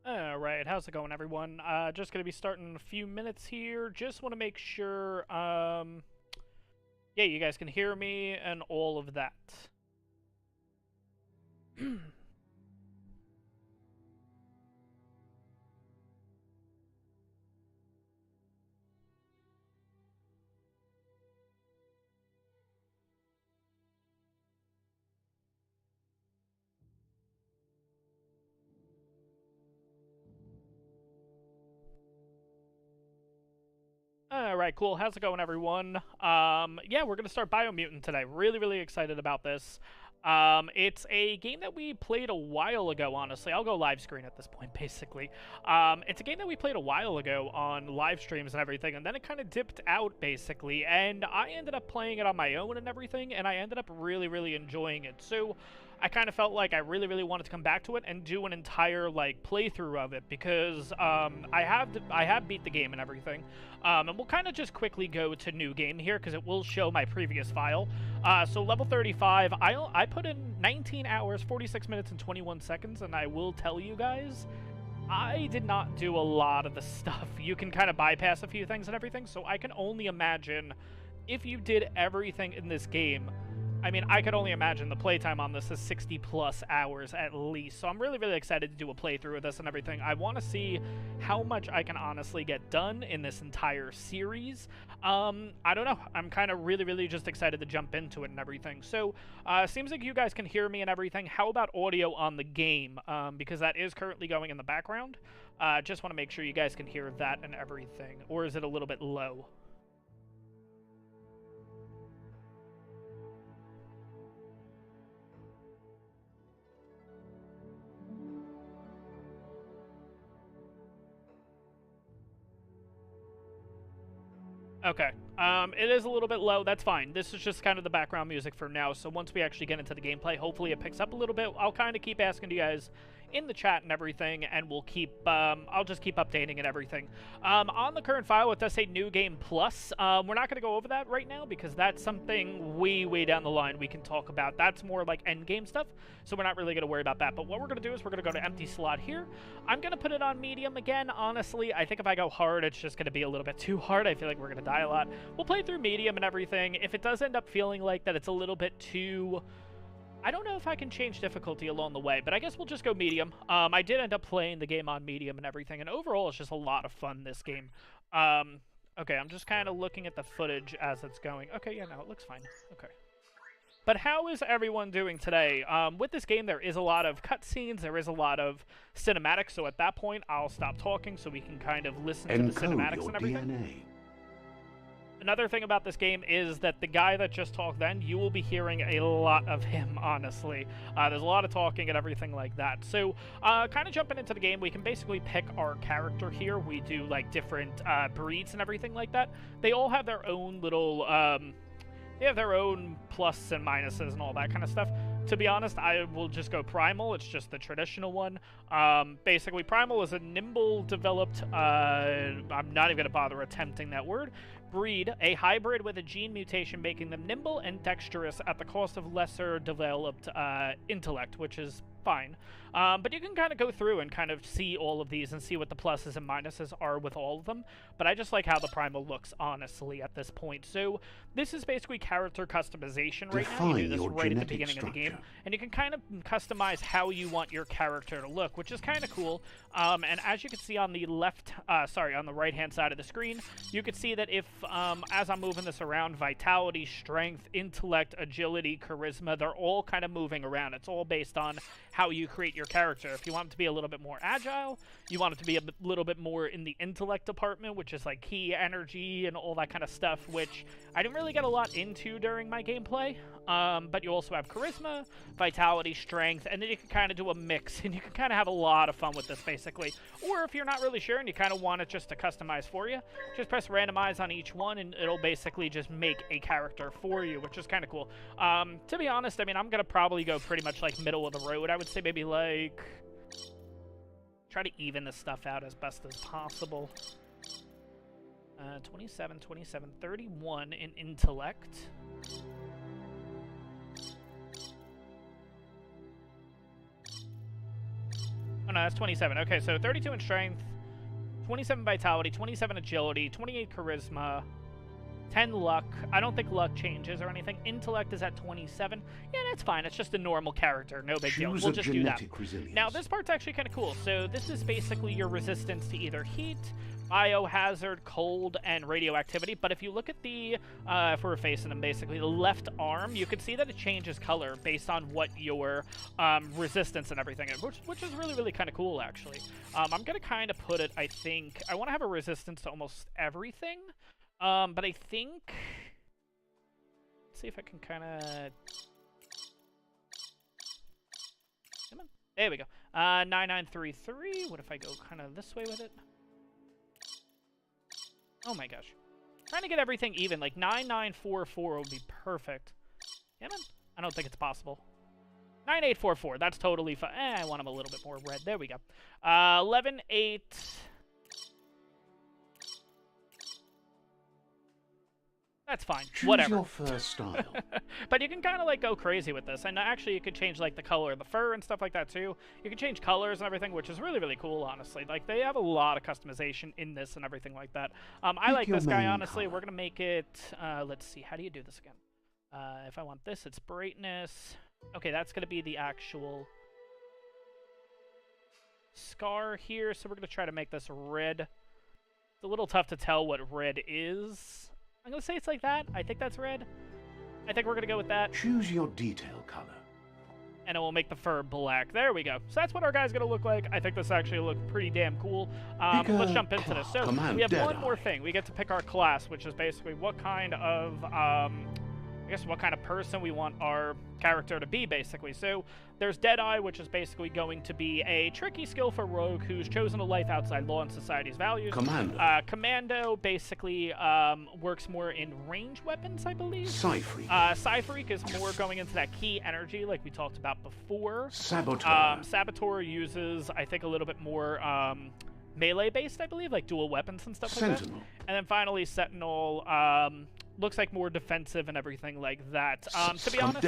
Alright, how's it going, everyone? Just gonna be starting in a few minutes here. Just want to make sure, yeah, you guys can hear me and all of that. Alright, cool. How's it going, everyone? Yeah, we're gonna start Biomutant today. Really excited about this. It's a game that we played a while ago, honestly. I'll go live screen at this point, basically. It's a game that we played a while ago on live streams and everything, and then it kind of dipped out, basically, and I ended up playing it on my own and everything, and I ended up really enjoying it. So I kind of felt like I really wanted to come back to it and do an entire, like, playthrough of it, because I have beat the game and everything. And we'll kind of just quickly go to new game here, because it will show my previous file. So level 35, I put in 19 hours, 46 minutes, and 21 seconds, and I will tell you guys, I did not do a lot of the stuff. You can kind of bypass a few things and everything, so I can only imagine if you did everything in this game. I mean, I could only imagine the playtime on this is 60 plus hours at least, so I'm really excited to do a playthrough of this and everything. I want to see how much I can honestly get done in this entire series. I don't know. I'm kind of really just excited to jump into it and everything. So, seems like you guys can hear me and everything. How about audio on the game? Because that is currently going in the background. Just want to make sure you guys can hear that and everything. Or is it a little bit low? Okay. It is a little bit low. That's fine. This is just kind of the background music for now. So once we actually get into the gameplay, hopefully it picks up a little bit. I'll kind of keep asking you guys in the chat and everything, and we'll keep, I'll just keep updating and everything. On the current file, it does say New Game Plus. We're not going to go over that right now, because that's something way down the line we can talk about. That's more like end game stuff, so we're not really going to worry about that. But what we're going to do is we're going to go to empty slot here. I'm going to put it on medium again. Honestly, I think if I go hard, it's just going to be a little bit too hard. I feel like we're going to die a lot. We'll play through medium and everything. If it does end up feeling like that it's a little bit too... I don't know if I can change difficulty along the way, but I guess we'll just go medium. I did end up playing the game on medium and everything, and overall it's just a lot of fun, this game. Okay, I'm just kind of looking at the footage as it's going. Okay, yeah, no, it looks fine. Okay. But how is everyone doing today? With this game, there is a lot of cutscenes, there is a lot of cinematics, so at that point, I'll stop talking so we can kind of listen to the cinematics and everything. DNA. Another thing about this game is that the guy that just talked then, you will be hearing a lot of him, honestly. There's a lot of talking and everything like that. So, kind of jumping into the game, we can basically pick our character here. We do, like, different breeds and everything like that. They all have their own little, they have their own plus and minuses and all that kind of stuff. To be honest, I will just go Primal. It's just the traditional one. Basically, Primal is a nimble developed, I'm not even going to bother attempting that word, breed, a hybrid with a gene mutation making them nimble and dexterous at the cost of lesser developed intellect, which is fine. But you can kind of go through and kind of see all of these and see what the pluses and minuses are with all of them. But I just like how the Primal looks, honestly, at this point. So this is basically character customization right now. You do this right at the beginning of the game. And you can kind of customize how you want your character to look, which is kind of cool. And as you can see on the left, on the right-hand side of the screen, you can see that if, as I'm moving this around, vitality, strength, intellect, agility, charisma, they're all kind of moving around. It's all based on how you create your character. If you want it to be a little bit more agile, you want it to be a little bit more in the intellect department, which is like key energy and all that kind of stuff, which I didn't really get a lot into during my gameplay. But you also have charisma, vitality, strength, and then you can kind of do a mix, and you can kind of have a lot of fun with this, basically. Or if you're not really sure and you kind of want it just to customize for you, just press randomize on each one, and it'll basically just make a character for you, which is kind of cool. To be honest, I mean, I'm going to probably go pretty much like middle of the road. I would say maybe like... try to even this stuff out as best as possible. 27, 31 in intellect. Oh, no, that's 27. Okay, so 32 in strength, 27 vitality, 27 agility, 28 charisma, 10 luck. I don't think luck changes or anything. Intellect is at 27. Yeah, that's fine. It's just a normal character. No big deal. We'll just do that. Now, this part's actually kind of cool. So this is basically your resistance to either heat, biohazard, cold, and radioactivity. But if you look at the, if we're facing them, basically, the left arm, you can see that it changes color based on what your resistance and everything is, which is really, really kind of cool, actually. I'm going to kind of put it, I think, I want to have a resistance to almost everything. But I think, let's see if I can kind of, come on, there we go. 9933, what if I go kind of this way with it? Oh my gosh. Trying to get everything even, like 9944 would be perfect. Come on, I don't think it's possible. 9844, that's totally fine. I want them a little bit more red, there we go. 118... That's fine. Choose whatever. Your first style. But you can kind of like go crazy with this, and actually you could change like the color of the fur and stuff like that too. You can change colors and everything, which is really, really cool, honestly. Like they have a lot of customization in this and everything like that. I like this guy, honestly. Color. We're gonna make it. Let's see. How do you do this again? If I want this, it's brightness. Okay, that's gonna be the actual scar here. So we're gonna try to make this red. It's a little tough to tell what red is. I'm going to say it's like that. I think that's red. I think we're going to go with that. Choose your detail color. And it will make the fur black. There we go. So that's what our guy's going to look like. I think this actually looks pretty damn cool. Let's jump into this. So we have one more thing. We get to pick our class, which is basically what kind of, I guess what kind of person we want our character to be, basically. So there's Deadeye, which is basically going to be a tricky, skillful rogue who's chosen a life outside law and society's values. Commando basically works more in range weapons, I believe. Psyphreak. Psyphreak is more going into that key energy, like we talked about before. Saboteur. Saboteur uses, I think, a little bit more melee-based, I believe, like dual weapons and stuff like that. And then finally, Sentinel looks like more defensive and everything like that. To be honest,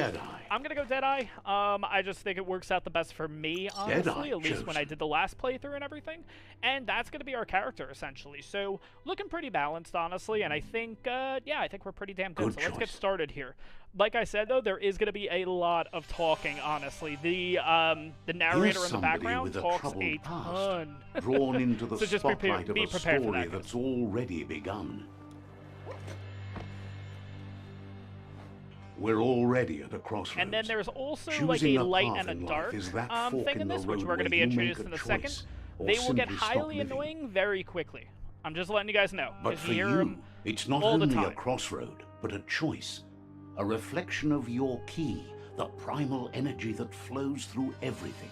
I'm going to go Deadeye. I just think it works out the best for me, honestly, at least when I did the last playthrough and everything. And that's going to be our character, essentially. So, looking pretty balanced, honestly, and I think, yeah, I think we're pretty damn good. So let's get started here. Like I said, though, there is going to be a lot of talking, honestly. The narrator in the background talks a ton. Drawn into the so spotlight of a story that's already begun. We're already at a crossroads. And then there's also like a light and a dark thing in this, which we're going to be introduced in a second. They will get highly annoying very quickly. I'm just letting you guys know. But for you, it's not only a crossroad, but a choice. A reflection of your key, the primal energy that flows through everything.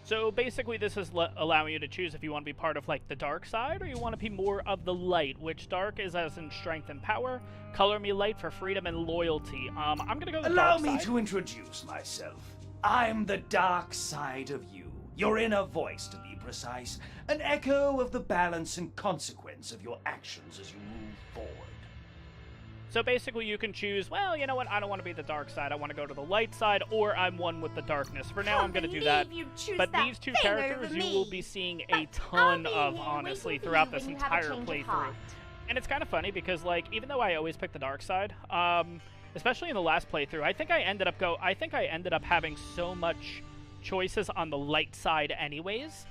So basically this is allowing you to choose if you want to be part of like the dark side or you want to be more of the light, which dark is as in strength and power. Color me light for freedom and loyalty. I'm going to go the dark side. Allow me to introduce myself. I'm the dark side of you. Your inner voice, to be precise. An echo of the balance and consequence of your actions as you move forward. So basically you can choose, well, you know what, I don't want to be the dark side, I want to go to the light side, or I'm one with the darkness. For now, I'm going to do that. But these two characters you will be seeing a ton of, honestly, throughout this entire playthrough. And it's kind of funny because, like, even though I always pick the dark side, especially in the last playthrough, I think I ended up having so much choices on the light side anyways.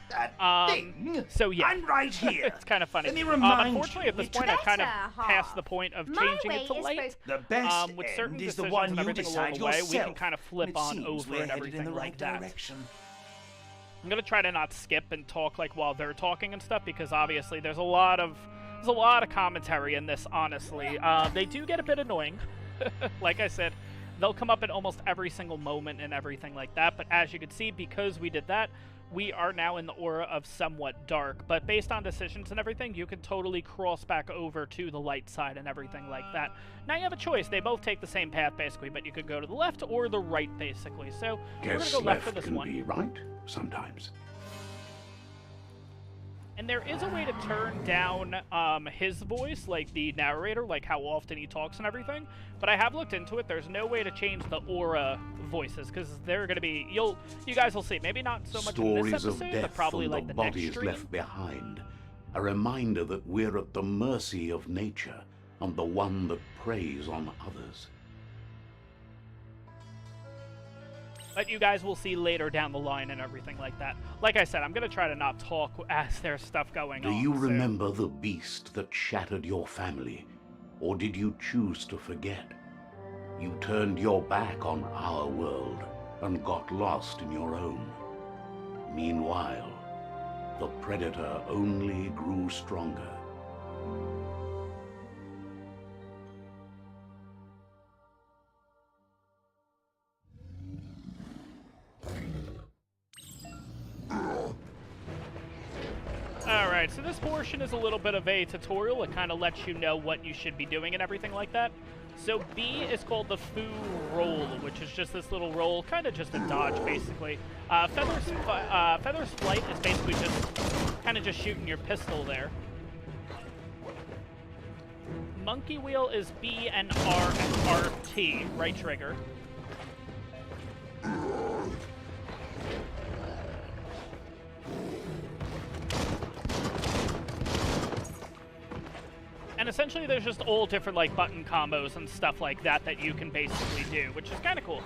So yeah, I'm right here. It's kind of funny. Let me remind unfortunately, at this point, I've kind of passed the point of changing it to light. The best with certain is the decisions one and you everything decide along the way, we yourself. can kind of flip on over and everything like that. I'm gonna try to not skip and talk like while they're talking and stuff because obviously there's a lot of commentary in this. Honestly, they do get a bit annoying. Like I said. They'll come up at almost every single moment and everything like that, but as you can see, because we did that, we are now in the aura of somewhat dark. But based on decisions and everything, you can totally cross back over to the light side and everything like that. Now you have a choice. They both take the same path, basically, but you could go to the left or the right, basically. So we're going to go left for this one. Be right sometimes. And there is a way to turn down his voice, like the narrator, like how often he talks and everything. But I have looked into it. There's no way to change the aura voices because they're going to be. You guys will see. Maybe not so much Stories in this episode, of death but probably and like the the next bodies stream. left behind. A reminder that we're at the mercy of nature and the one that preys on others. But you guys will see later down the line and everything like that. Like I said, I'm going to try to not talk as there's stuff going on. Do you remember the beast that shattered your family? Or did you choose to forget? You turned your back on our world and got lost in your own. Meanwhile, the Predator only grew stronger. Alright, so this portion is a little bit of a tutorial. It kind of lets you know what you should be doing and everything like that. So B is called the foo roll, which is just this little roll, kind of just a dodge, basically. Feather's flight is basically just kind of just shooting your pistol there. Monkey wheel is B and R and RT, right trigger. And essentially there's just all different like button combos and stuff like that that you can basically do, which is kind of cool.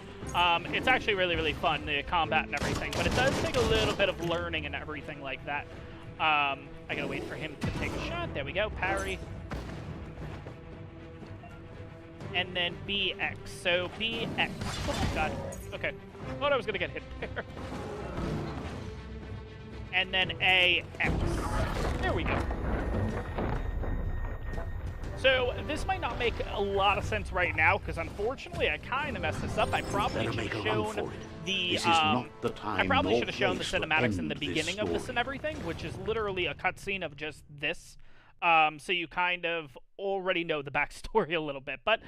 It's actually really, really fun, the combat and everything, but it does take a little bit of learning and everything like that. I gotta wait for him to take a shot. There we go, parry. And then BX. So BX. Oh my god. Okay. Thought I was gonna get hit there. And then AX. There we go. So this might not make a lot of sense right now because unfortunately I kind of messed this up. I probably should have shown the I probably should have shown the cinematics in the beginning of this and everything, which is literally a cutscene of just this. So you kind of already know the backstory a little bit. But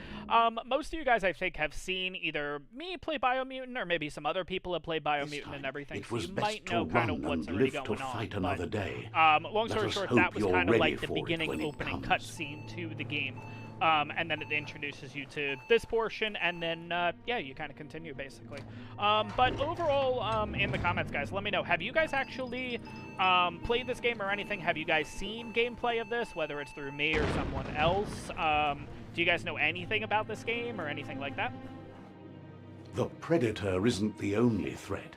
most of you guys, I think, have seen either me play Biomutant or maybe some other people have played Biomutant and everything. So you might know kind of what's already going on. But, long story short, that was kind of like the beginning opening cutscene to the game. And then it introduces you to this portion, and then, yeah, you kind of continue, basically. But overall, in the comments, guys, let me know. Have you guys actually played this game or anything? Have you guys seen gameplay of this, whether it's through me or someone else? Do you guys know anything about this game or anything like that? The Predator isn't the only threat.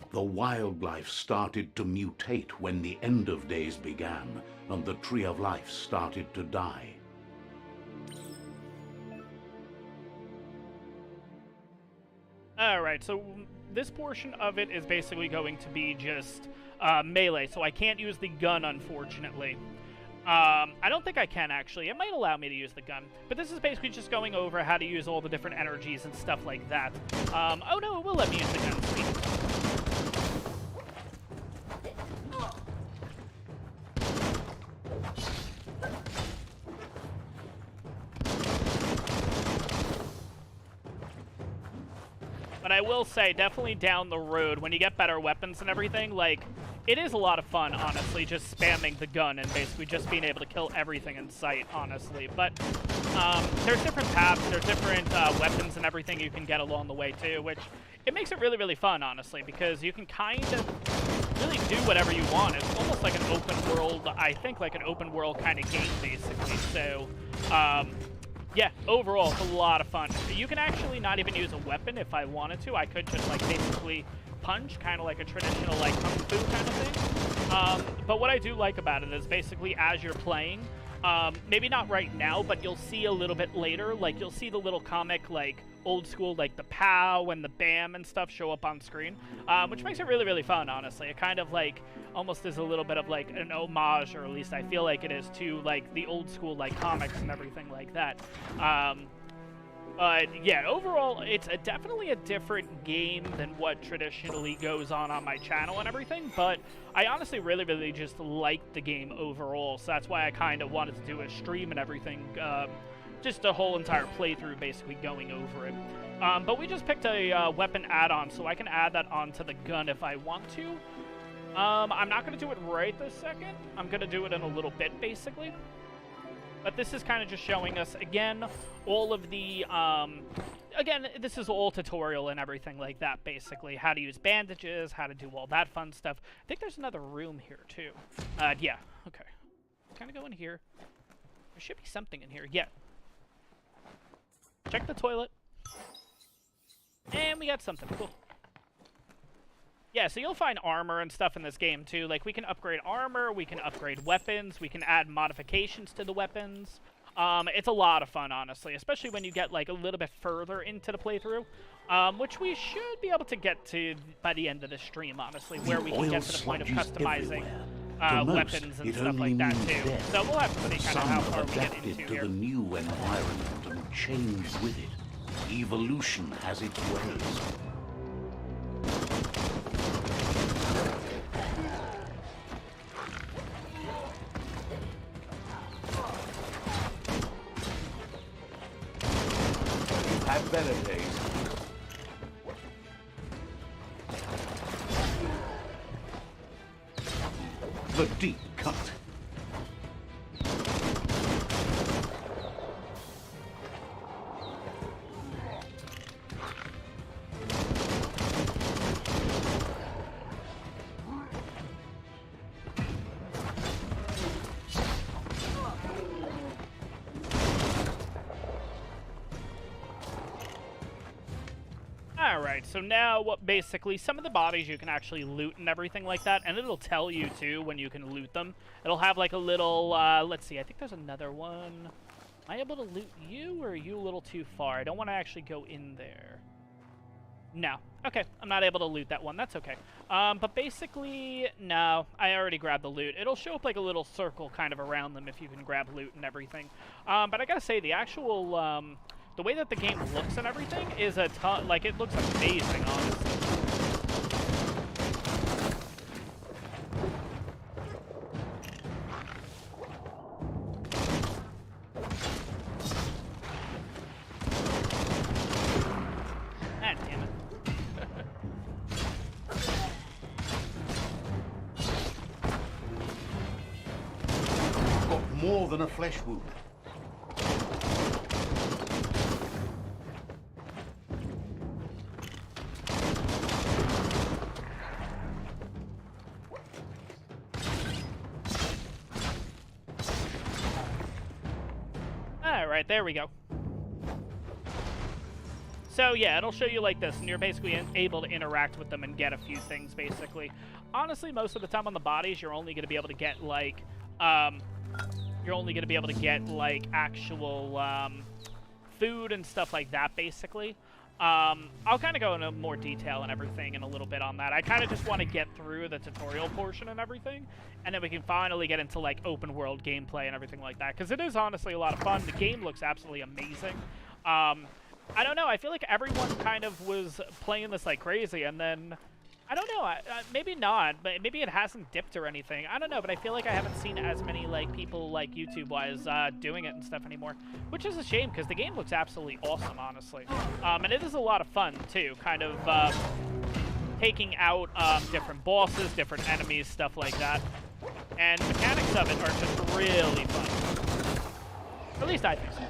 The wildlife started to mutate when the end of days began, and the Tree of Life started to die. Alright, so this portion of it is basically going to be just melee, so I can't use the gun, unfortunately. I don't think I can, actually. It might allow me to use the gun. But this is basically just going over how to use all the different energies and stuff like that. Oh no, it will let me use the gun. Sweet. But I will say, definitely down the road, when you get better weapons and everything, like, it is a lot of fun, honestly, just spamming the gun and basically just being able to kill everything in sight, honestly. But there's different paths, there's different weapons and everything you can get along the way, too, which it makes it really, really fun, honestly, because you can kind of really do whatever you want. It's almost like an open world, I think, like an open world kind of game, basically. So, yeah, overall, it's a lot of fun. You can actually not even use a weapon if I wanted to. I could just, like, basically punch, kind of like a traditional, like, kung fu kind of thing. But what I do like about it is basically as you're playing, maybe not right now, but you'll see a little bit later, like, you'll see the little comic, like, old school, like, the POW and the BAM and stuff show up on screen, which makes it really, really fun, honestly. It kind of, like, almost is a little bit of, like, an homage, or at least I feel like it is, to, like, the old school, like, comics and everything like that. But, yeah, overall, it's definitely a different game than what traditionally goes on my channel and everything, but I honestly really, really just liked the game overall, so that's why I kind of wanted to do a stream and everything, just a whole entire playthrough, basically, going over it. But we just picked a weapon add-on, so I can add that onto the gun if I want to. I'm not going to do it right this second. I'm going to do it in a little bit, basically. But this is kind of just showing us, again, all of the, again, this is all tutorial and everything like that, basically. How to use bandages, how to do all that fun stuff. I think there's another room here, too. Yeah, okay. Kind of go in here. There should be something in here. Yeah. Check the toilet. And we got something. Cool. Yeah, so you'll find armor and stuff in this game, too. Like, we can upgrade armor, we can upgrade weapons, we can add modifications to the weapons. It's a lot of fun, honestly, especially when you get, like, a little bit further into the playthrough, which we should be able to get to by the end of the stream, honestly, where we can get to the point of customizing weapons and stuff like that, too. So we'll have to see kind of how far we get into to here. the new environment and changed with it. Evolution has its ways. Had better days. The deep cut. Alright, so now what basically some of the bodies you can actually loot and everything like that, and it'll tell you too when you can loot them. It'll have like a little, let's see, I think there's another one. Am I able to loot you, or are you a little too far? I don't want to actually go in there. No. Okay, I'm not able to loot that one. That's okay. But basically, no, I already grabbed the loot. It'll show up like a little circle kind of around them if you can grab loot and everything. But I gotta say, the actual, the way that the game looks and everything is a ton, like, it looks amazing, honestly. Ah, damn it. Got more than a flesh wound. Alright, there we go. So yeah, it'll show you like this, and you're basically able to interact with them and get a few things, basically. Honestly, most of the time on the bodies, you're only going to be able to get, like, actual, food and stuff like that, basically. I'll kind of go into more detail and everything in a little bit on that. I kind of just want to get through the tutorial portion and everything, and then we can finally get into, like, open world gameplay and everything like that, because it is honestly a lot of fun. The game looks absolutely amazing. I don't know, I feel like everyone kind of was playing this like crazy, and then, I don't know, maybe not, but maybe it hasn't dipped or anything. I don't know, but I feel like I haven't seen as many, like, people, like, YouTube-wise, doing it and stuff anymore, which is a shame, because the game looks absolutely awesome, honestly. And it is a lot of fun, too, kind of, taking out, different bosses, different enemies, stuff like that. And the mechanics of it are just really fun. At least I think so.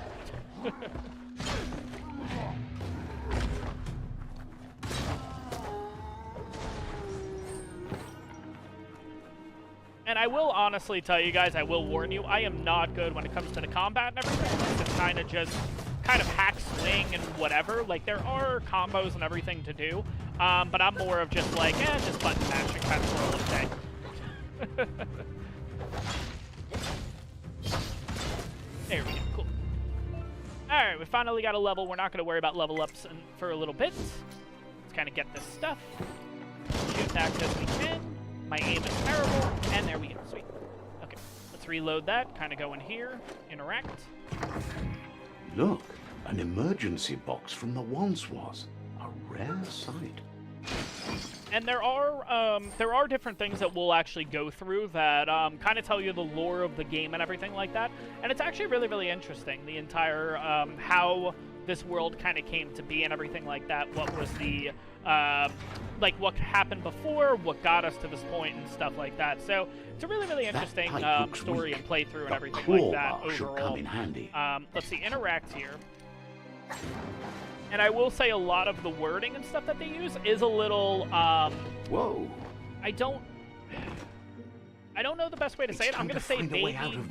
And I will honestly tell you guys, I will warn you, I am not good when it comes to the combat and everything. It's kind of hack swing and whatever. Like, there are combos and everything to do, but I'm more of just like, just button mashing kind of roll of day. There we go, cool. Alright, we finally got a level. We're not going to worry about level ups for a little bit. Let's kind of get this stuff. Shoot back as we can. My aim is terrible, and there we go. Sweet. Okay, let's reload that. Kind of go in here, interact. Look, an emergency box from the once was. A rare sight. And there are different things that we'll actually go through that kind of tell you the lore of the game and everything like that. And it's actually really, really interesting. The entire how this world kind of came to be and everything like that. What was the like what happened before, what got us to this point, and stuff like that. So it's a really, really interesting story and playthrough and everything like that overall. Come in handy. Let's see, interact here. And I will say a lot of the wording and stuff that they use is a little, Whoa. I don't know the best way to say it. I'm going to say baby down, if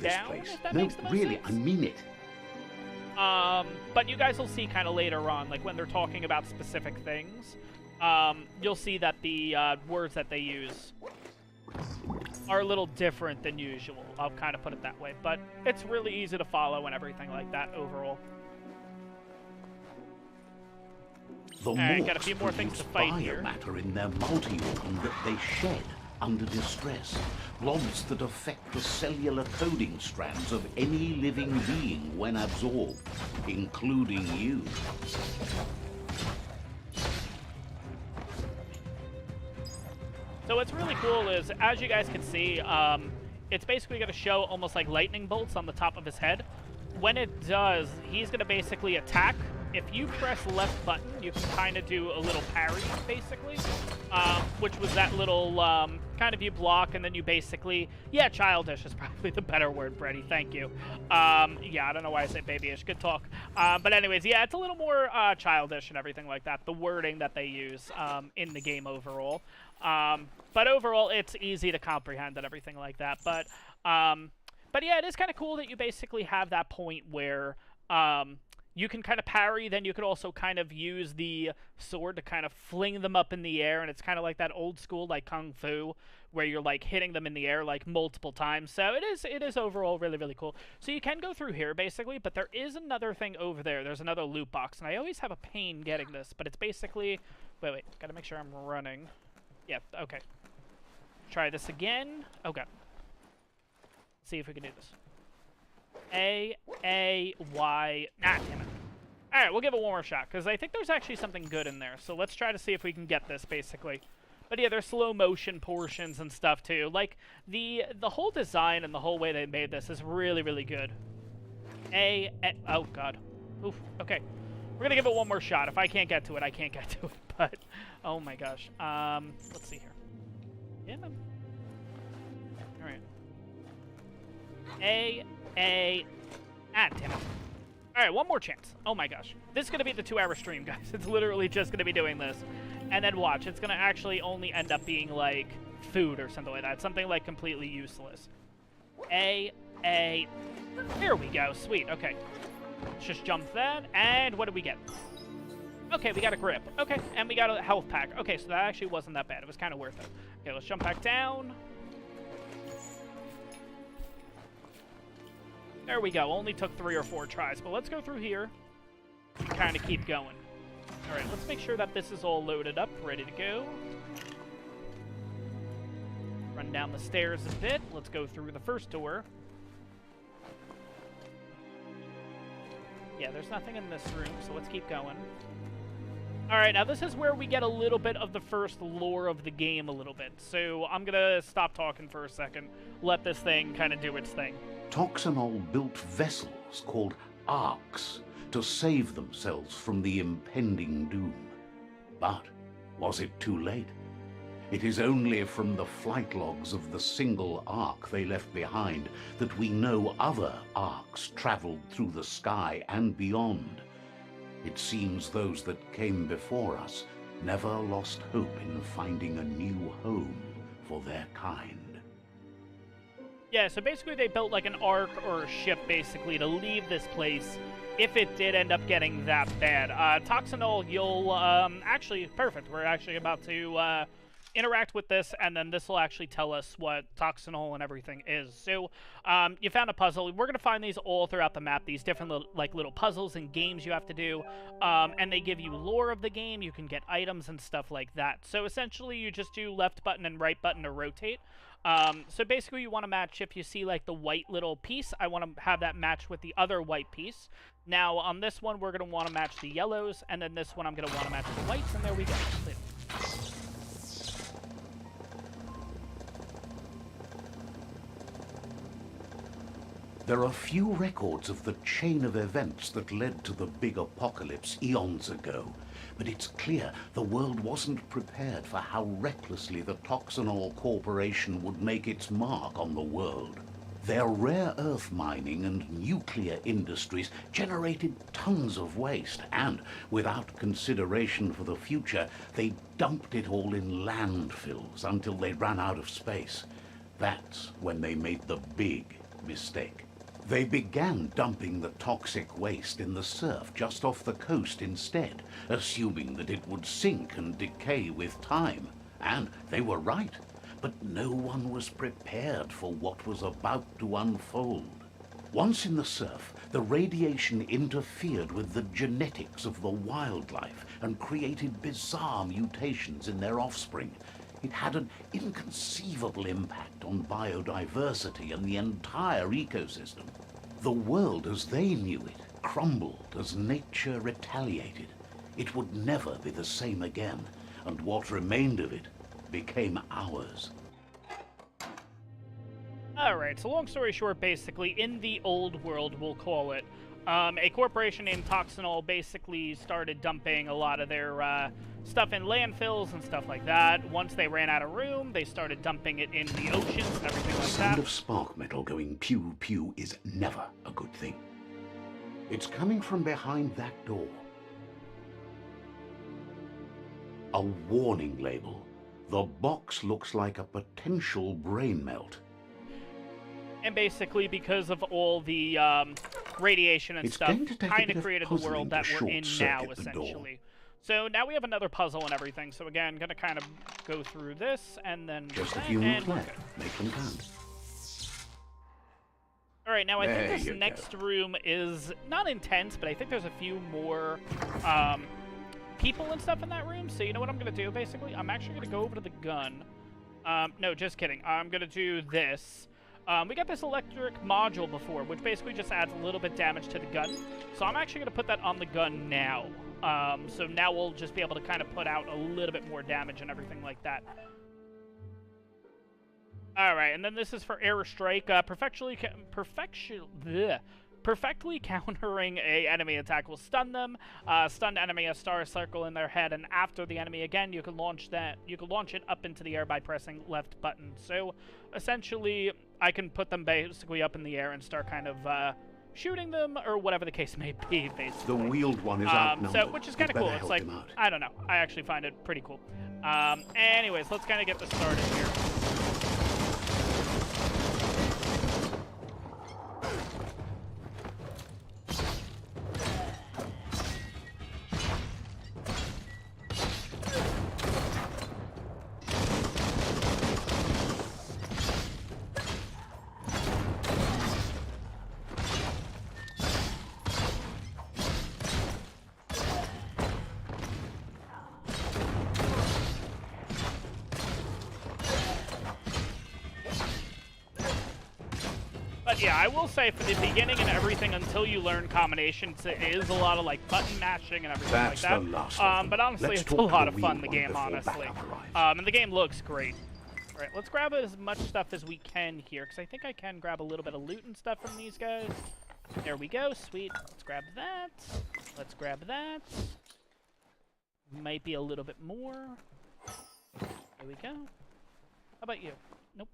that makes the most sense. I mean it. But you guys will see kind of later on, like when they're talking about specific things, you'll see that the words that they use are a little different than usual. I'll kind of put it that way. But it's really easy to follow and everything like that overall. The got a few more things to fight here. Biomatter in their multi-organ that they shed under distress. Blobs that affect the cellular coding strands of any living being when absorbed, including you. So what's really cool is, as you guys can see, it's basically going to show almost like lightning bolts on the top of his head. When it does, he's going to basically attack. If you press left button, you can kind of do a little parry, basically, which was that little kind of you block, and then you basically, yeah, childish is probably the better word, Brady, thank you. Yeah, I don't know why I say babyish, good talk. But anyways, yeah, it's a little more childish and everything like that, the wording that they use in the game overall. But overall, it's easy to comprehend and everything like that. But yeah, it is kind of cool that you basically have that point where you can kind of parry, then you could also kind of use the sword to kind of fling them up in the air, and it's kind of like that old school, like, Kung Fu, where you're, like, hitting them in the air, like, multiple times. So it is overall really, really cool. So you can go through here, basically, but there is another thing over there. There's another loot box, and I always have a pain getting this, but it's basically... Wait, gotta make sure I'm running. Yeah, okay. Try this again. Okay. See if we can do this. A-Y... Nah, damn it. Alright, we'll give it one more shot, because I think there's actually something good in there. So let's try to see if we can get this, basically. But yeah, there's slow motion portions and stuff, too. Like, the whole design and the whole way they made this is really, really good. Oh, God. Oof, okay. We're gonna give it one more shot. If I can't get to it, I can't get to it. But, oh my gosh. Let's see here. Yeah, man. Alright. Ah, damn it. Alright, one more chance. Oh my gosh. This is going to be the 2-hour stream, guys. It's literally just going to be doing this. And then watch. It's going to actually only end up being, like, food or something like that. Something, like, completely useless. There we go. Sweet. Okay. Let's just jump that. And what did we get? Okay, we got a grip. Okay, and we got a health pack. Okay, so that actually wasn't that bad. It was kind of worth it. Okay, let's jump back down. There we go. Only took 3 or 4 tries, but let's go through here and kind of keep going. All right, let's make sure that this is all loaded up, ready to go. Run down the stairs a bit. Let's go through the first door. Yeah, there's nothing in this room, so let's keep going. All right, now this is where we get a little bit of the first lore of the game a little bit. So I'm going to stop talking for a second, let this thing kind of do its thing. Toxanol built vessels called arks to save themselves from the impending doom. But was it too late? It is only from the flight logs of the single ark they left behind that we know other arks traveled through the sky and beyond. It seems those that came before us never lost hope in finding a new home for their kind. Yeah, so basically they built like an ark or a ship basically to leave this place if it did end up getting that bad. Toxanol, you'll actually, perfect. We're actually about to interact with this, and then this will actually tell us what Toxanol and everything is. So you found a puzzle. We're going to find these all throughout the map, these different little puzzles and games you have to do, and they give you lore of the game. You can get items and stuff like that. So essentially you just do left button and right button to rotate. So basically you want to match, if you see like the white little piece, I want to have that match with the other white piece. Now on this one we're going to want to match the yellows, and then this one I'm going to want to match the whites, and there we go. There are few records of the chain of events that led to the big apocalypse eons ago, but it's clear the world wasn't prepared for how recklessly the Toxanol Corporation would make its mark on the world. Their rare earth mining and nuclear industries generated tons of waste, and without consideration for the future, they dumped it all in landfills until they ran out of space. That's when they made the big mistake. They began dumping the toxic waste in the surf just off the coast instead, assuming that it would sink and decay with time. And they were right. But no one was prepared for what was about to unfold. Once in the surf, the radiation interfered with the genetics of the wildlife and created bizarre mutations in their offspring. It had an inconceivable impact on biodiversity and the entire ecosystem. The world as they knew it crumbled as nature retaliated. It would never be the same again, and what remained of it became ours. Alright, so long story short, basically, in the old world, we'll call it, a corporation named Toxanol basically started dumping a lot of their stuff in landfills and stuff like that. Once they ran out of room, they started dumping it in the oceans and everything like that. The sound of spark metal going pew-pew is never a good thing. It's coming from behind that door. A warning label. The box looks like a potential brain melt. And basically, because of all the radiation and stuff, kind of created the world that we're in now, essentially. So now we have another puzzle and everything. So again, gonna kind of go through this and then just a few minutes left. Make them count. All right, now I think this next room is not intense, but I think there's a few more people and stuff in that room. So you know what I'm gonna do? Basically, I'm actually gonna go over to the gun. No, just kidding. I'm gonna do this. We got this electric module before, which basically just adds a little bit damage to the gun. So I'm actually going to put that on the gun now. So now we'll just be able to kind of put out a little bit more damage and everything like that. Alright, and then this is for airstrike. Perfectly countering a enemy attack will stun them. Stunned enemy a star circle in their head, and after the enemy again, you can launch it up into the air by pressing left button. So essentially, I can put them basically up in the air and start kind of shooting them, or whatever the case may be, basically. The wheeled one is outnumbered. So, which is kind of cool. It's like, I don't know. I actually find it pretty cool. Anyways, let's kind of get this started here. But yeah, I will say for the beginning and everything, until you learn combinations, it is a lot of like button mashing and everything like that. But honestly, it's a lot of fun, the game, honestly. And the game looks great. Alright, let's grab as much stuff as we can here, because I think I can grab a little bit of loot and stuff from these guys. There we go, sweet. Let's grab that. Let's grab that. Might be a little bit more. There we go. How about you? Nope.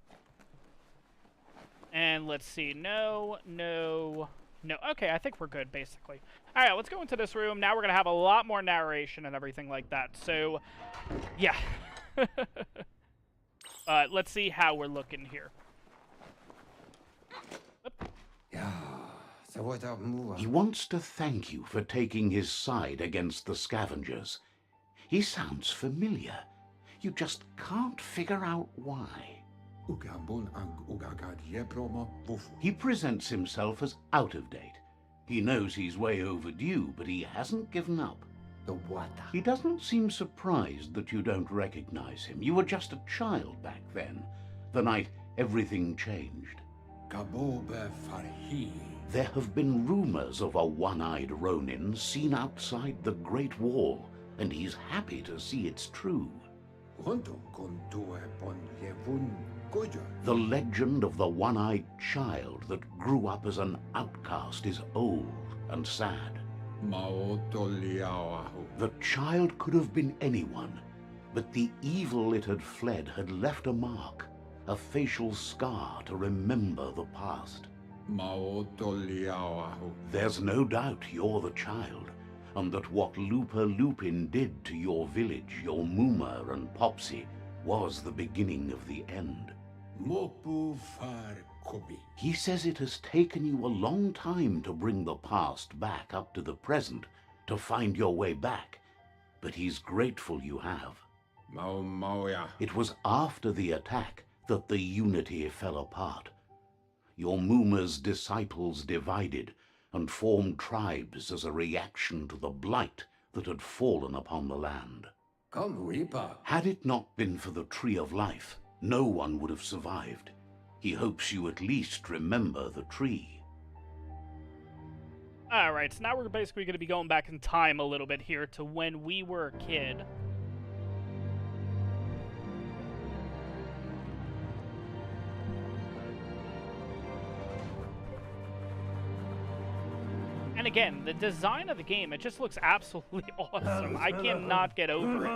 And let's see. No, no, no. Okay, I think we're good, basically. All right, let's go into this room. Now we're going to have a lot more narration and everything like that. So, yeah. Let's see how we're looking here. He wants to thank you for taking his side against the scavengers. He sounds familiar. You just can't figure out why. He presents himself as out of date. He knows he's way overdue, but he hasn't given up. He doesn't seem surprised that you don't recognize him. You were just a child back then, the night everything changed. There have been rumors of a one-eyed Ronin seen outside the Great Wall, and he's happy to see it's true. The legend of the one-eyed child that grew up as an outcast is old and sad. The child could have been anyone, but the evil it had fled had left a mark, a facial scar to remember the past. There's no doubt you're the child, and that what Looper Lupin did to your village, your Mooma and Popsy, was the beginning of the end. He says it has taken you a long time to bring the past back up to the present, to find your way back, but he's grateful you have. It was after the attack that the unity fell apart. Your Mooma's disciples divided and formed tribes as a reaction to the blight that had fallen upon the land. Had it not been for the Tree of Life, no one would have survived. He hopes you at least remember the tree. Alright, so now we're basically going to be going back in time a little bit here to when we were a kid. And again, the design of the game, it just looks absolutely awesome. I cannot get over it,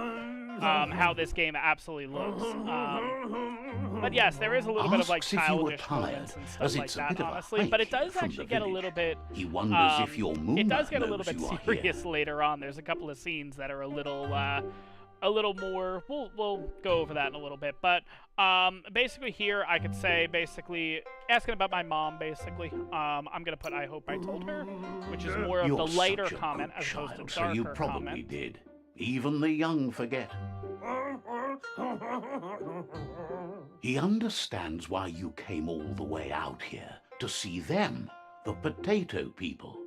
how this game absolutely looks. But yes, there is a little bit of like childish moments and stuff like that, honestly. But it does actually get a little bit. He wonders if your Mooma it does get a little knows bit you are serious here. later on. There's a couple of scenes that are a little more. We'll go over that in a little bit. But basically here I could say basically asking about my mom. Basically, I'm gonna put I hope I told her, which is more of You're the lighter such a comment good as opposed to child, darker so you probably comment. did. Even the young forget. He understands why you came all the way out here, to see them, the potato people.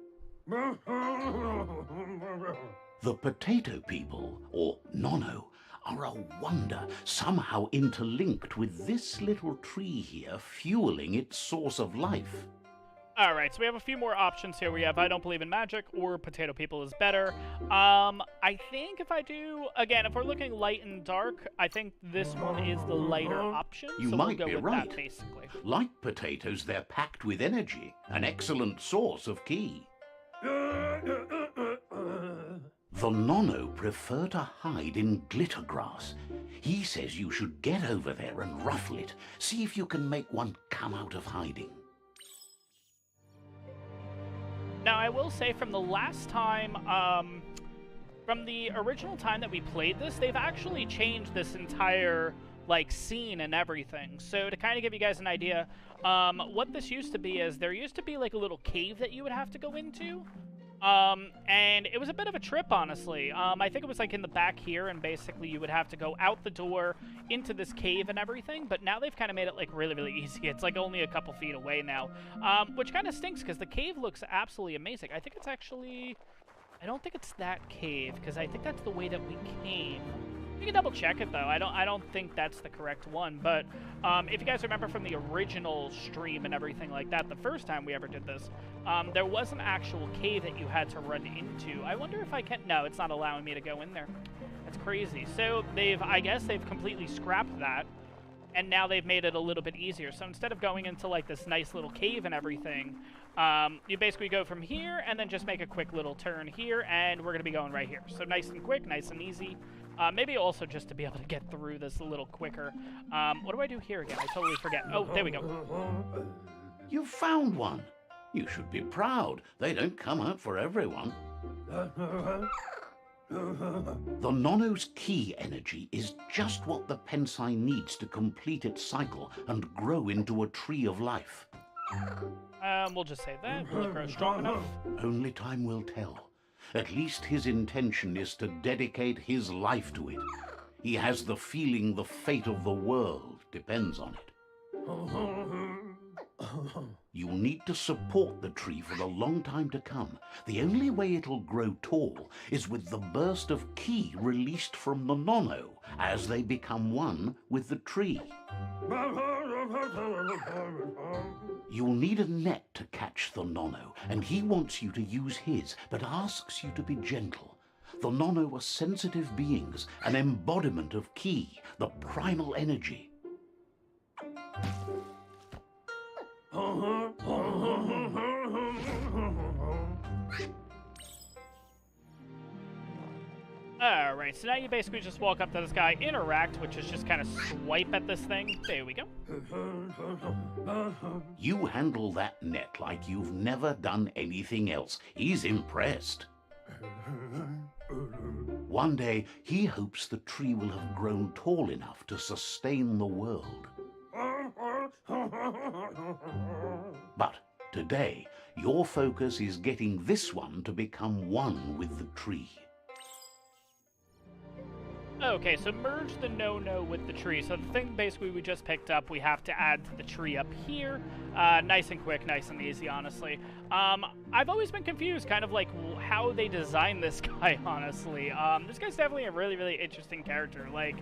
The potato people, or Nono, are a wonder, somehow interlinked with this little tree here, fueling its source of life. Alright, so we have a few more options here. We have I don't believe in magic or potato people is better. I think if I do, again, if we're looking light and dark, I think this one is the lighter option. You so might we'll go be with right. that, basically. Like potatoes, they're packed with energy, an excellent source of ki. The Nono prefer to hide in glitter grass. He says you should get over there and ruffle it. See if you can make one come out of hiding. Now, I will say from the last time, from the original time that we played this, they've actually changed this entire, like, scene and everything. So to kind of give you guys an idea, what this used to be is there used to be, like, a little cave that you would have to go into. And it was a bit of a trip, honestly. I think it was, like, in the back here, and basically you would have to go out the door into this cave and everything, but now they've kind of made it, like, really, really easy. It's, like, only a couple feet away now, which kind of stinks, because the cave looks absolutely amazing. I think it's actually... I don't think it's that cave, because I think that's the way that we came. You can double check it though. I don't think that's the correct one. But if you guys remember from the original stream and everything like that, the first time we ever did this, there was an actual cave that you had to run into. I wonder if I can. No, it's not allowing me to go in there. That's crazy. So I guess they've completely scrapped that, and now they've made it a little bit easier. So instead of going into like this nice little cave and everything, you basically go from here and then just make a quick little turn here, and we're gonna be going right here. So nice and quick, nice and easy. Maybe also just to be able to get through this a little quicker. What do I do here again? I totally forget. Oh, there we go. You found one. You should be proud. They don't come out for everyone. The Nono's ki energy is just what the Pensai needs to complete its cycle and grow into a tree of life. We'll just say that. Will it grow strong enough? Only time will tell. At least his intention is to dedicate his life to it. He has the feeling the fate of the world depends on it. You'll need to support the tree for a long time to come. The only way it'll grow tall is with the burst of ki released from the Nono as they become one with the tree. You'll need a net to catch the Nono, and he wants you to use his, but asks you to be gentle. The Nono were sensitive beings, an embodiment of Ki, the primal energy. Alright, so now you basically just walk up to this guy, interact, which is just kind of swipe at this thing. There we go. You handle that net like you've never done anything else. He's impressed. One day, he hopes the tree will have grown tall enough to sustain the world. But today, your focus is getting this one to become one with the tree. Okay, so merge the no-no with the tree. So the thing basically we just picked up, we have to add to the tree up here. Nice and quick, nice and easy, honestly. I've always been confused, kind of like how they designed this guy, honestly. This guy's definitely a really, really interesting character. Like,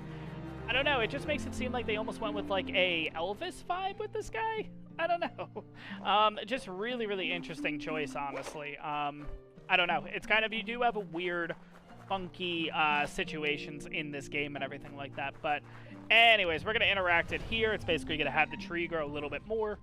I don't know, it just makes it seem like they almost went with like a Elvis vibe with this guy. I don't know. Just really, really interesting choice, honestly. I don't know. It's kind of, you do have a weird, funky situations in this game and everything like that. But anyways, we're going to interact it here. It's basically going to have the tree grow a little bit more.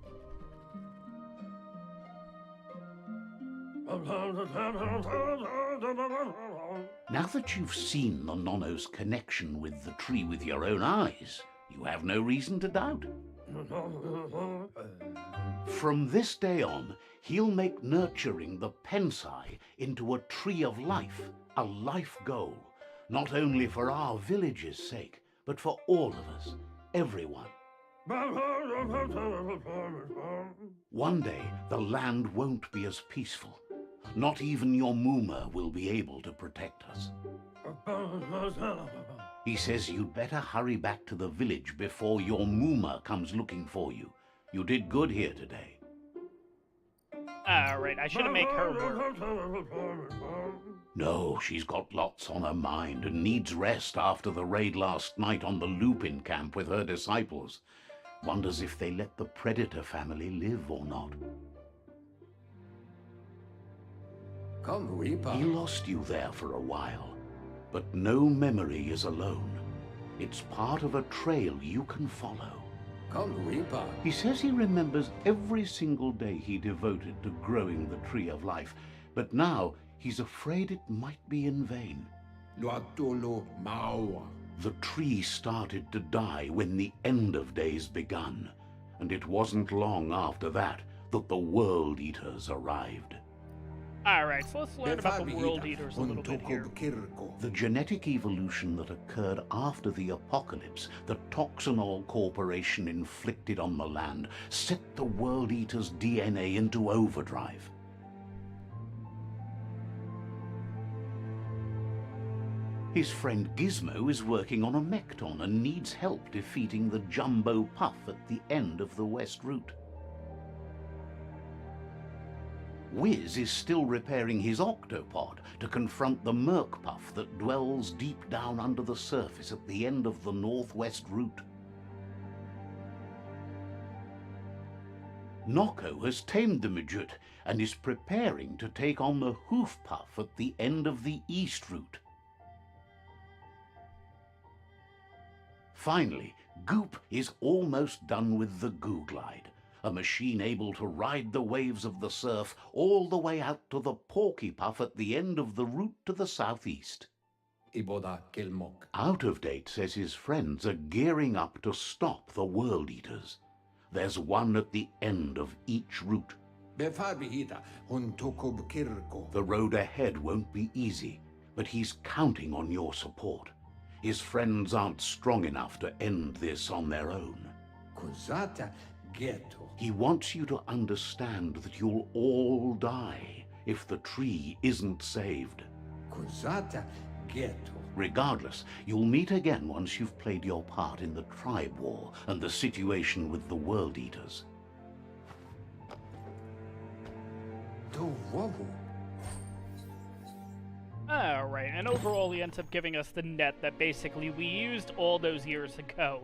Now that you've seen the Nono's connection with the tree with your own eyes, you have no reason to doubt. From this day on, he'll make nurturing the Pensai into a tree of life, a life goal, not only for our village's sake, but for all of us, everyone. One day, the land won't be as peaceful. Not even your Muma will be able to protect us. He says you'd better hurry back to the village before your Muma comes looking for you. You did good here today. Alright, I should have made her work. No, she's got lots on her mind and needs rest after the raid last night on the Lupin camp with her disciples. Wonders if they let the Predator family live or not. Come, Reaper. He lost you there for a while, but no memory is alone. It's part of a trail you can follow. Come, Reaper. He says he remembers every single day he devoted to growing the Tree of Life, but now he's afraid it might be in vain. Luatolo Maua. The tree started to die when the end of days begun, and it wasn't long after that that the World Eaters arrived. Alright, so let's learn about the World Eaters a little bit here. The genetic evolution that occurred after the apocalypse the Toxanol Corporation inflicted on the land set the World Eaters' DNA into overdrive. His friend Gizmo is working on a Mekton and needs help defeating the Jumbo Puff at the end of the West Route. Wiz is still repairing his octopod to confront the Merc Puff that dwells deep down under the surface at the end of the Northwest Route. Noko has tamed the Midget and is preparing to take on the Hoof Puff at the end of the East Route. Finally, Goop is almost done with the Googlide, a machine able to ride the waves of the surf all the way out to the Porky Puff at the end of the route to the southeast. Iboda Kilmok. Out of Date says his friends are gearing up to stop the World Eaters. There's one at the end of each route. Befabihita Huntokob Kirko. The road ahead won't be easy, but he's counting on your support. His friends aren't strong enough to end this on their own. Kozata Ghetto. He wants you to understand that you'll all die if the tree isn't saved. Kozata Ghetto. Regardless, you'll meet again once you've played your part in the tribe war and the situation with the World Eaters. Dowabu. Alright, and overall he ends up giving us the net that basically we used all those years ago.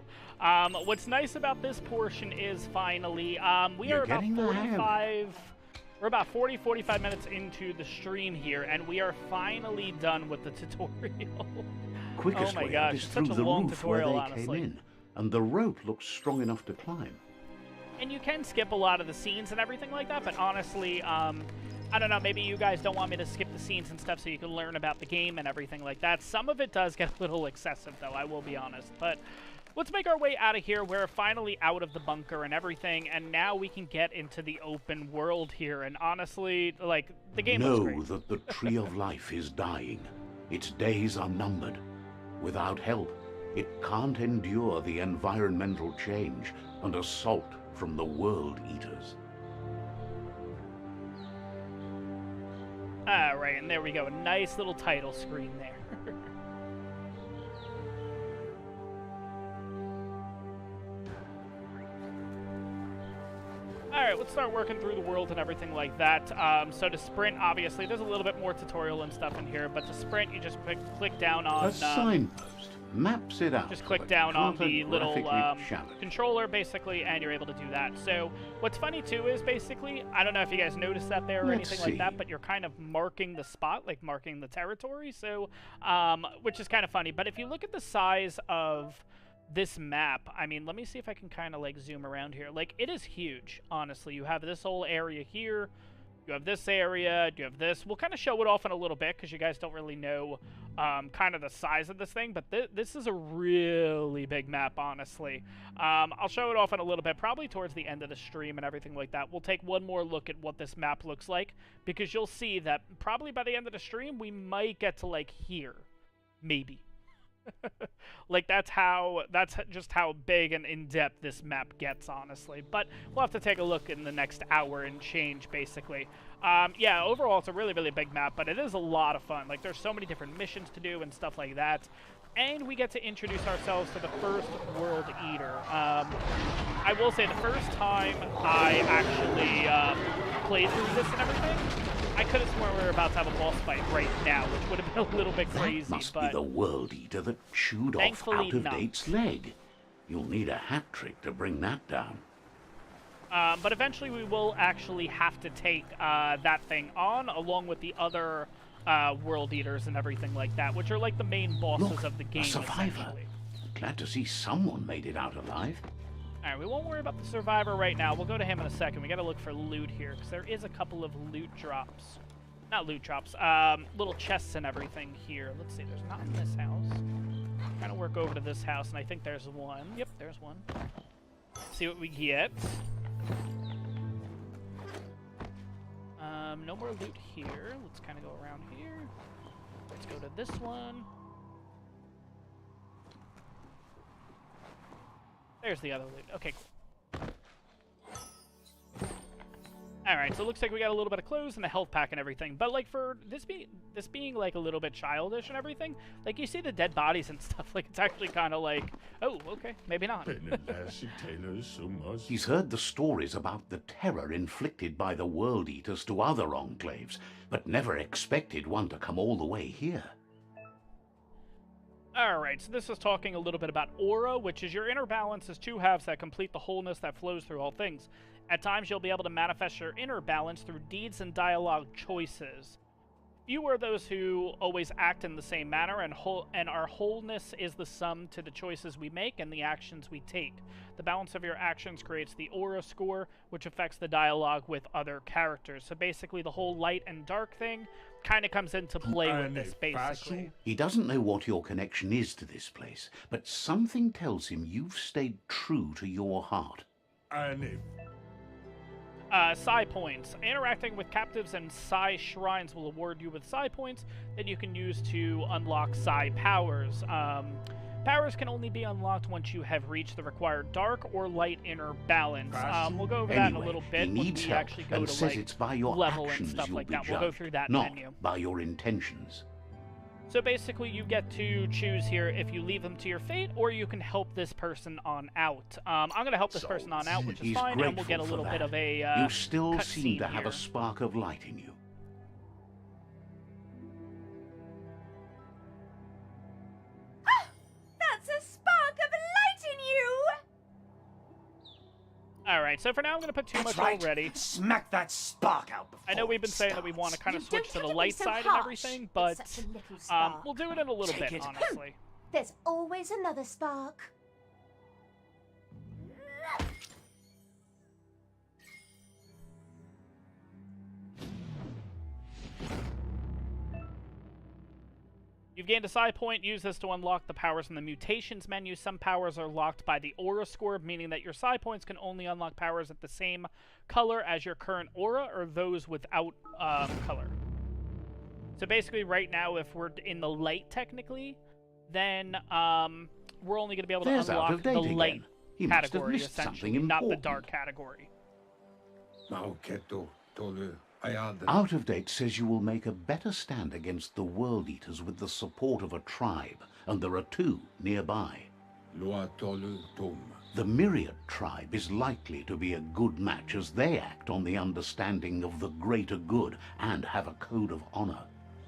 What's nice about this portion is finally, we are about 45... We're about 45 minutes into the stream here, and we are finally done with the tutorial. Quickest oh my way gosh, out is it's through such a the long roof where tutorial, they honestly. came in, and the rope looks strong enough to climb. And you can skip a lot of the scenes and everything like that, but honestly, I don't know, maybe you guys don't want me to skip the scenes and stuff so you can learn about the game and everything like that. Some of it does get a little excessive, though, I will be honest. But let's make our way out of here. We're finally out of the bunker and everything, and now we can get into the open world here. And honestly, like, the game looks great. Know that the Tree of Life is dying. Its days are numbered. Without help, it can't endure the environmental change and assault from the World Eaters. Alright, and there we go. A nice little title screen there. Alright, let's start working through the world and everything like that. So to sprint, obviously, there's a little bit more tutorial and stuff in here, but to sprint, you just click down on... A signpost maps it out. Just click down on the little challenge. controller, basically, and you're able to do that. So what's funny, too, is basically, I don't know if you guys noticed that there or Let's anything see. like that, but you're kind of marking the spot, like marking the territory, so, which is kind of funny. But if you look at the size of this map, I mean, let me see if I can kind of, like, zoom around here. Like, it is huge, honestly. You have this whole area here. You have this area, you have this. We'll kind of show it off in a little bit because you guys don't really know kind of the size of this thing, but this is a really big map, honestly. I'll show it off in a little bit, probably towards the end of the stream and everything like that. We'll take one more look at what this map looks like because you'll see that probably by the end of the stream, we might get to, like, here. Maybe. Like, that's just how big and in-depth this map gets, honestly. But we'll have to take a look in the next hour and change, basically. Yeah, overall, it's a really, really big map, but it is a lot of fun. Like, there's so many different missions to do and stuff like that. And we get to introduce ourselves to the first World Eater. I will say, the first time I actually played through this and everything, I could have sworn we were about to have a boss fight right now, which would have been a little bit crazy. That must but be the World Eater that chewed off thankfully Out-of-Date's leg. You'll need a hat trick to bring that down. but eventually we will actually have to take that thing on, along with the other World Eaters and everything like that, which are like the main bosses Look, of the game, a survivor. essentially. Glad to see someone made it out alive. Alright, we won't worry about the survivor right now. We'll go to him in a second. We gotta look for loot here, because there is a couple of loot drops. Not loot drops, little chests and everything here. Let's see, there's not in this house. Trying to work over to this house, and I think there's one. Yep, there's one. See what we get. No more loot here. Let's kind of go around here. Let's go to this one. There's the other loot. Okay, cool. Alright, so it looks like we got a little bit of clothes and a health pack and everything. But, like, for this being like, a little bit childish and everything, like, you see the dead bodies and stuff. Like, it's actually kind of like, oh, okay, maybe not. He's heard the stories about the terror inflicted by the World Eaters to other enclaves, but never expected one to come all the way here. Alright, so this is talking a little bit about aura, which is your inner balance is two halves that complete the wholeness that flows through all things. At times, you'll be able to manifest your inner balance through deeds and dialogue choices. Few are those who always act in the same manner, and our wholeness is the sum to the choices we make and the actions we take. The balance of your actions creates the aura score, which affects the dialogue with other characters. So basically, the whole light and dark thing kind of comes into play with this, basically. He doesn't know what your connection is to this place, but something tells him you've stayed true to your heart. Psi points. Interacting with captives and Psi shrines will award you with Psi points that you can use to unlock Psi powers. Powers can only be unlocked once you have reached the required dark or light inner balance. We'll go over that in a little bit he when needs we help actually go and to, says like, it's by your level and actions stuff you'll like be that. We'll judged, go through that not menu. by your intentions. So basically, you get to choose here if you leave them to your fate, or you can help this person on out. I'm going to help this person on out, which is He's fine, and we'll grateful get a for little bit that. of a You still seem cutscene to have here. a spark of light in you. That's a spark of light in you! Alright, so for now I'm going to put too That's much right. already. Smack that spark out before I know we've been it saying that we want to starts. kind of You switch to don't the have to be light so side and harsh. everything, It's but such a little spark. we'll do it in a little Take bit, it. honestly. There's always another spark. You've gained a psi point. Use this to unlock the powers in the mutations menu. Some powers are locked by the aura score, meaning that your psi points can only unlock powers at the same color as your current aura or those without color. So basically right now, if we're in the light technically, then we're only going to be able to There's out unlock of date the again. light He must have category, missed something essentially, not the important. dark category. Mauketo tolu ayad. Out of date says you will make a better stand against the World Eaters with the support of a tribe, and there are 2 nearby. Lua tolu tum. The Myriad tribe is likely to be a good match as they act on the understanding of the greater good and have a code of honor.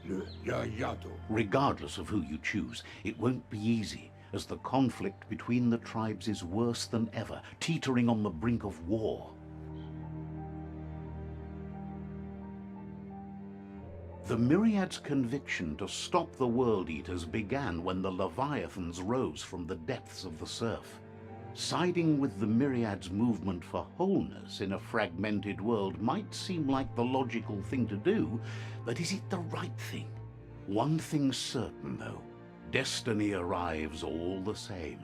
Le yayato. Regardless of who you choose, it won't be easy, as the conflict between the tribes is worse than ever, teetering on the brink of war. The Myriad's conviction to stop the World Eaters began when the Leviathans rose from the depths of the surf. Siding with the Myriad's movement for wholeness in a fragmented world might seem like the logical thing to do, but is it the right thing? One thing's certain, though. Destiny arrives all the same.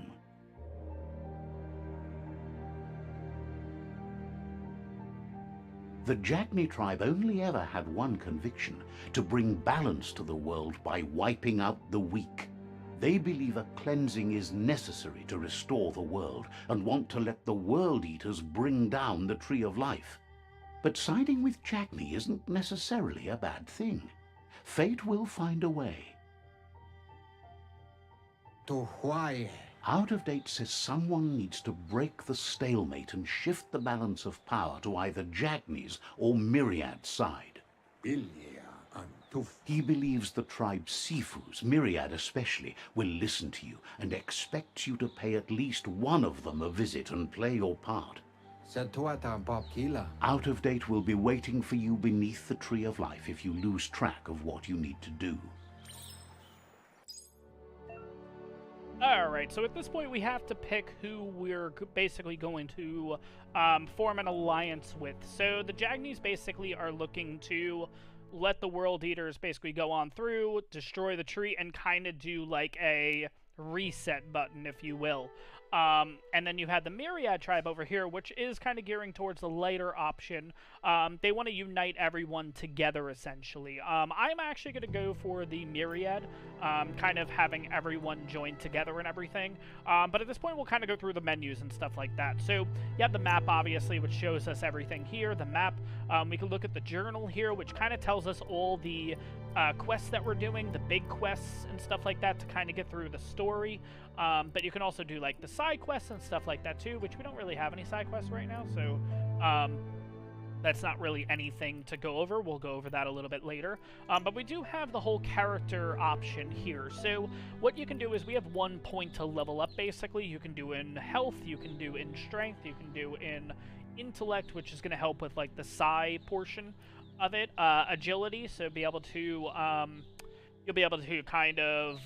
The Jagni tribe only ever had one conviction: to bring balance to the world by wiping out the weak. They believe a cleansing is necessary to restore the world, and want to let the World Eaters bring down the Tree of Life. But siding with Jagni isn't necessarily a bad thing. Fate will find a way. To why? Out of date says someone needs to break the stalemate and shift the balance of power to either Jagni's or Myriad's side. Bilya antuf. He believes the tribe Sifus, Myriad especially, will listen to you and expects you to pay at least one of them a visit and play your part. Setuata babkila. Out of date will be waiting for you beneath the Tree of Life if you lose track of what you need to do. Alright, so at this point we have to pick who we're basically going to form an alliance with. So the Jagnis basically are looking to let the World Eaters basically go on through, destroy the tree, and kind of do like a reset button, if you will. And then you have the Myriad tribe over here, which is kind of gearing towards the lighter option. They want to unite everyone together, essentially. I'm actually going to go for the Myriad, kind of having everyone join together and everything. But at this point, we'll kind of go through the menus and stuff like that. So you have the map, obviously, which shows us everything here. The map, we can look at the journal here, which kind of tells us all the quests that we're doing, the big quests and stuff like that to kind of get through the story. But you can also do like the side quests and stuff like that too, which we don't really have any side quests right now, so that's not really anything to go over. We'll go over that a little bit later. But we do have the whole character option here. So what you can do is we have 1 point to level up, basically. You can do in health, you can do in strength, you can do in intellect, which is going to help with like the psi portion of it. Agility, so be able to you'll be able to kind of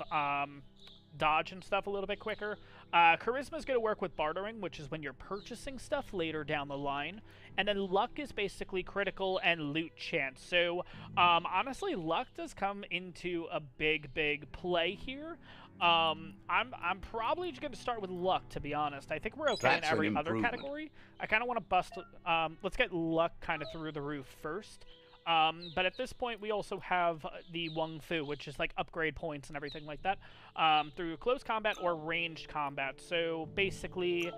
dodge and stuff a little bit quicker. Charisma is going to work with bartering, which is when you're purchasing stuff later down the line. And then luck is basically critical and loot chance. So honestly, luck does come into a big play here. I'm probably just going to start with luck, to be honest. I think we're okay That's in every an other improvement. category. I kind of want to bust let's get luck kind of through the roof first. But at this point, we also have the Wung Fu, which is like upgrade points and everything like that, through close combat or ranged combat. So basically,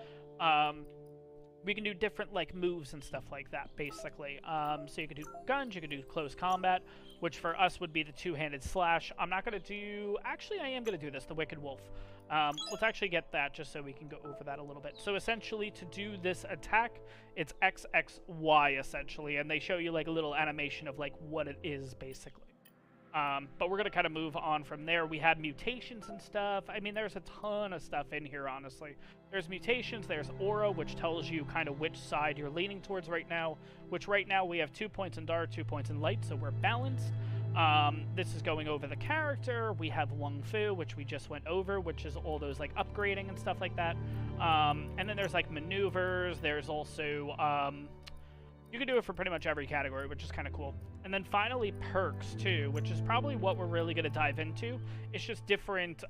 we can do different like moves and stuff like that, basically. So you can do guns, you can do close combat, which for us would be the two-handed slash. I'm not going to do... Actually, I am going to do this, the Wicked Wolf. Let's actually get that just so we can go over that a little bit. So essentially, to do this attack, it's XXY, essentially, and they show you like a little animation of like what it is, basically. But we're going to kind of move on from there. We have mutations and stuff. I mean, there's a ton of stuff in here, honestly. There's mutations, there's aura, which tells you kind of which side you're leaning towards right now, which right now we have 2 points in dark, 2 points in light, so we're balanced. This is going over the character. We have Wung Fu, which we just went over, which is all those like upgrading and stuff like that. And then there's like maneuvers. There's also, you can do it for pretty much every category, which is kind of cool. And then finally perks too, which is probably what we're really going to dive into. It's just different,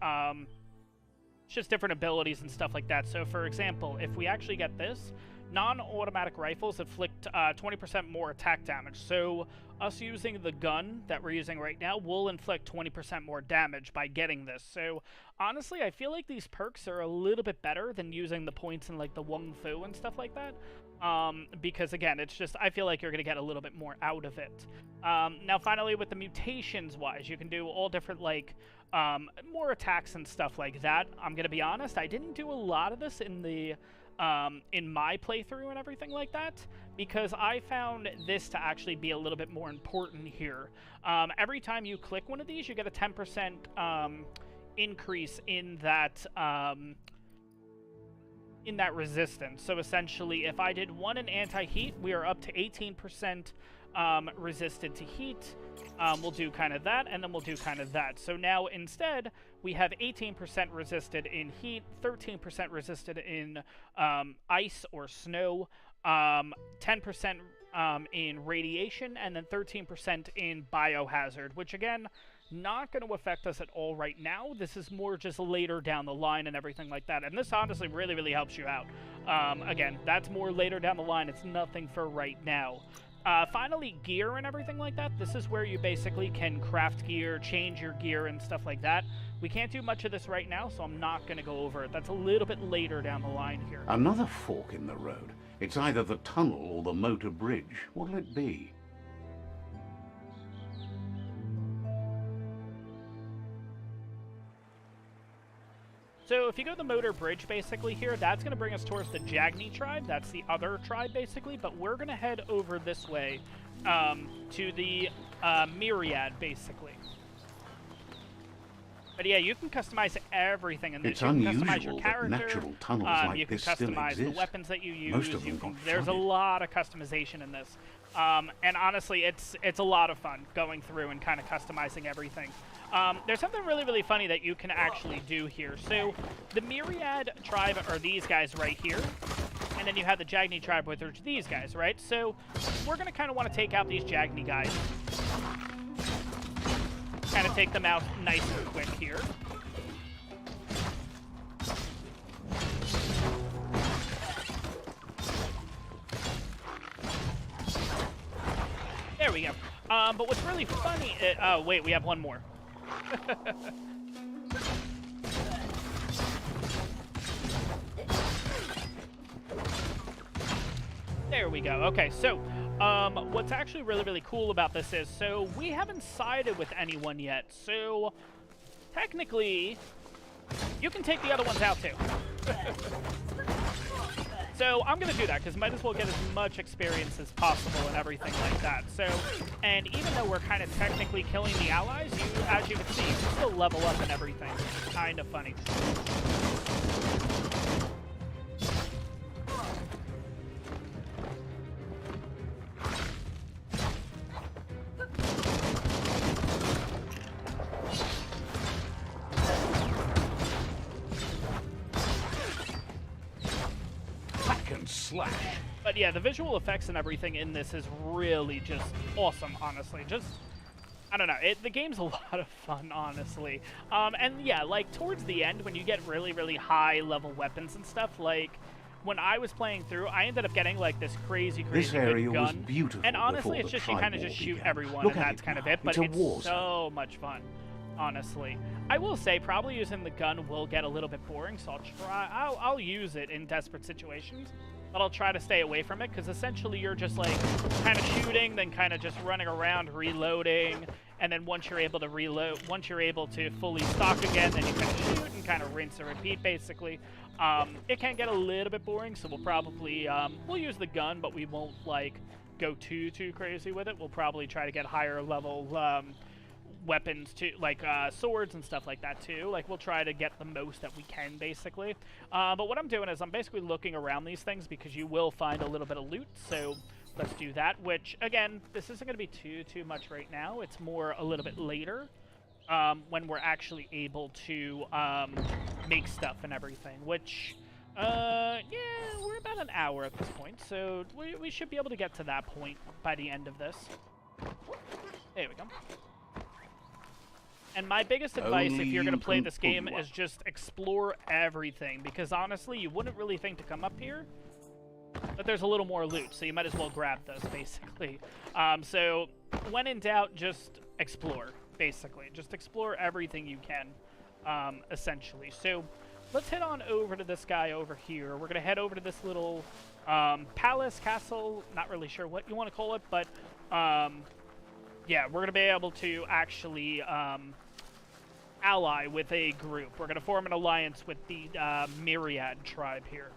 abilities and stuff like that. So for example, if we actually get this, non-automatic rifles inflict 20% more attack damage. So us using the gun that we're using right now will inflict 20% more damage by getting this. So honestly, I feel like these perks are a little bit better than using the points in like the Wung Fu and stuff like that. Because again, it's just, I feel like you're going to get a little bit more out of it. Now finally, with the mutations wise, you can do all different like more attacks and stuff like that. I'm going to be honest, I didn't do a lot of this in the in my playthrough and everything like that, because I found this to actually be a little bit more important here. Every time you click one of these, you get a 10% increase in that resistance. So essentially, if I did one in anti-heat, we are up to 18% resisted to heat. We'll do kind of that, and then we'll do kind of that. So now instead, we have 18% resisted in heat, 13% resisted in ice or snow, 10% in radiation, and then 13% in biohazard, which again, not going to affect us at all right now. This is more just later down the line and everything like that. And this honestly really, really helps you out. Again, that's more later down the line. It's nothing for right now. Finally, gear and everything like that. This is where you basically can craft gear, change your gear and stuff like that. We can't do much of this right now, so I'm not going to go over it. That's a little bit later down the line here. Another fork in the road. It's either the tunnel or the motor bridge. What'll it be? So if you go to the motor bridge basically here, that's going to bring us towards the Jagni tribe. That's the other tribe basically, but we're going to head over this way to the Myriad basically. But yeah, you can customize everything in this. It's you can unusual customize your character, that natural tunnels like you can this still customize exist. the weapons that you use. Most of them got There's a flooded. lot of customization in this. And honestly, it's a lot of fun going through and kind of customizing everything. There's something really, really funny that you can actually do here. So the Myriad tribe are these guys right here. And then you have the Jagni tribe, which are these guys, right? So we're going to kind of want to take out these Jagni guys. Kind of take them out nice and quick here. There we go. But what's really funny... oh, wait, we have one more. There we go. Okay, so what's actually really, really cool about this is, so we haven't sided with anyone yet, so technically you can take the other ones out too. So I'm going to do that because might as well get as much experience as possible and everything like that. So, and even though we're kind of technically killing the allies, as you can see, you can still level up and everything. It's kind of funny. Slash. But yeah, the visual effects and everything in this is really just awesome, honestly. Just, I don't know, the game's a lot of fun, honestly. And yeah, like, towards the end, when you get really, really high-level weapons and stuff, like, when I was playing through, I ended up getting, like, this crazy This area good gun. was beautiful. And honestly, it's before just, the you kind of tribe just war shoot began. everyone, Look and at that's it kind of now. it. But It's a war it's so much fun, honestly. I will say, probably using the gun will get a little bit boring, so I'll use it in desperate situations. But I'll try to stay away from it, because essentially you're just, like, kind of shooting, then kind of just running around, reloading, and then once you're able to reload, once you're able to fully stock again, then you kind of shoot and kind of rinse and repeat, basically. It can get a little bit boring, so we'll probably, we'll use the gun, but we won't, like, go too crazy with it. We'll probably try to get higher level weapons too, like swords and stuff like that too. Like we'll try to get the most that we can, basically. But what I'm doing is I'm basically looking around these things because you will find a little bit of loot. So let's do that. Which again, this isn't going to be too much right now. It's more a little bit later when we're actually able to make stuff and everything. Which yeah, we're about an hour at this point, so we should be able to get to that point by the end of this. There we go. And my biggest advice if you're going to play this game is just explore everything, because honestly, you wouldn't really think to come up here, but there's a little more loot, so you might as well grab this, basically. So when in doubt, just explore, basically. Just explore everything you can, essentially. So let's head on over to this guy over here. We're going to head over to this little palace, castle, not really sure what you want to call it, but yeah, we're going to be able to actually ally with a group. We're going to form an alliance with the Myriad tribe here.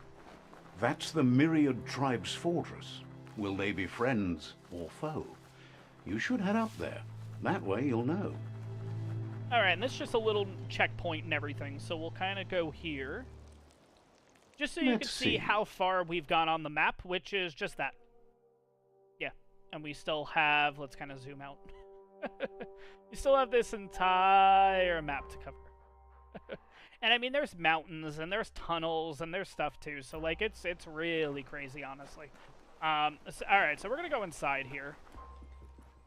That's the Myriad tribe's fortress. Will they be friends or foe? You should head up there. That way you'll know. Alright, and this is just a little checkpoint and everything, so we'll kind of go here. Just so you can see how far we've gone on the map, which is just that. Yeah, and we still have... Let's kind of zoom out. We still have this entire map to cover. And I mean, there's mountains, and there's tunnels, and there's stuff too, so like, it's really crazy, honestly. Alright, so we're gonna go inside here.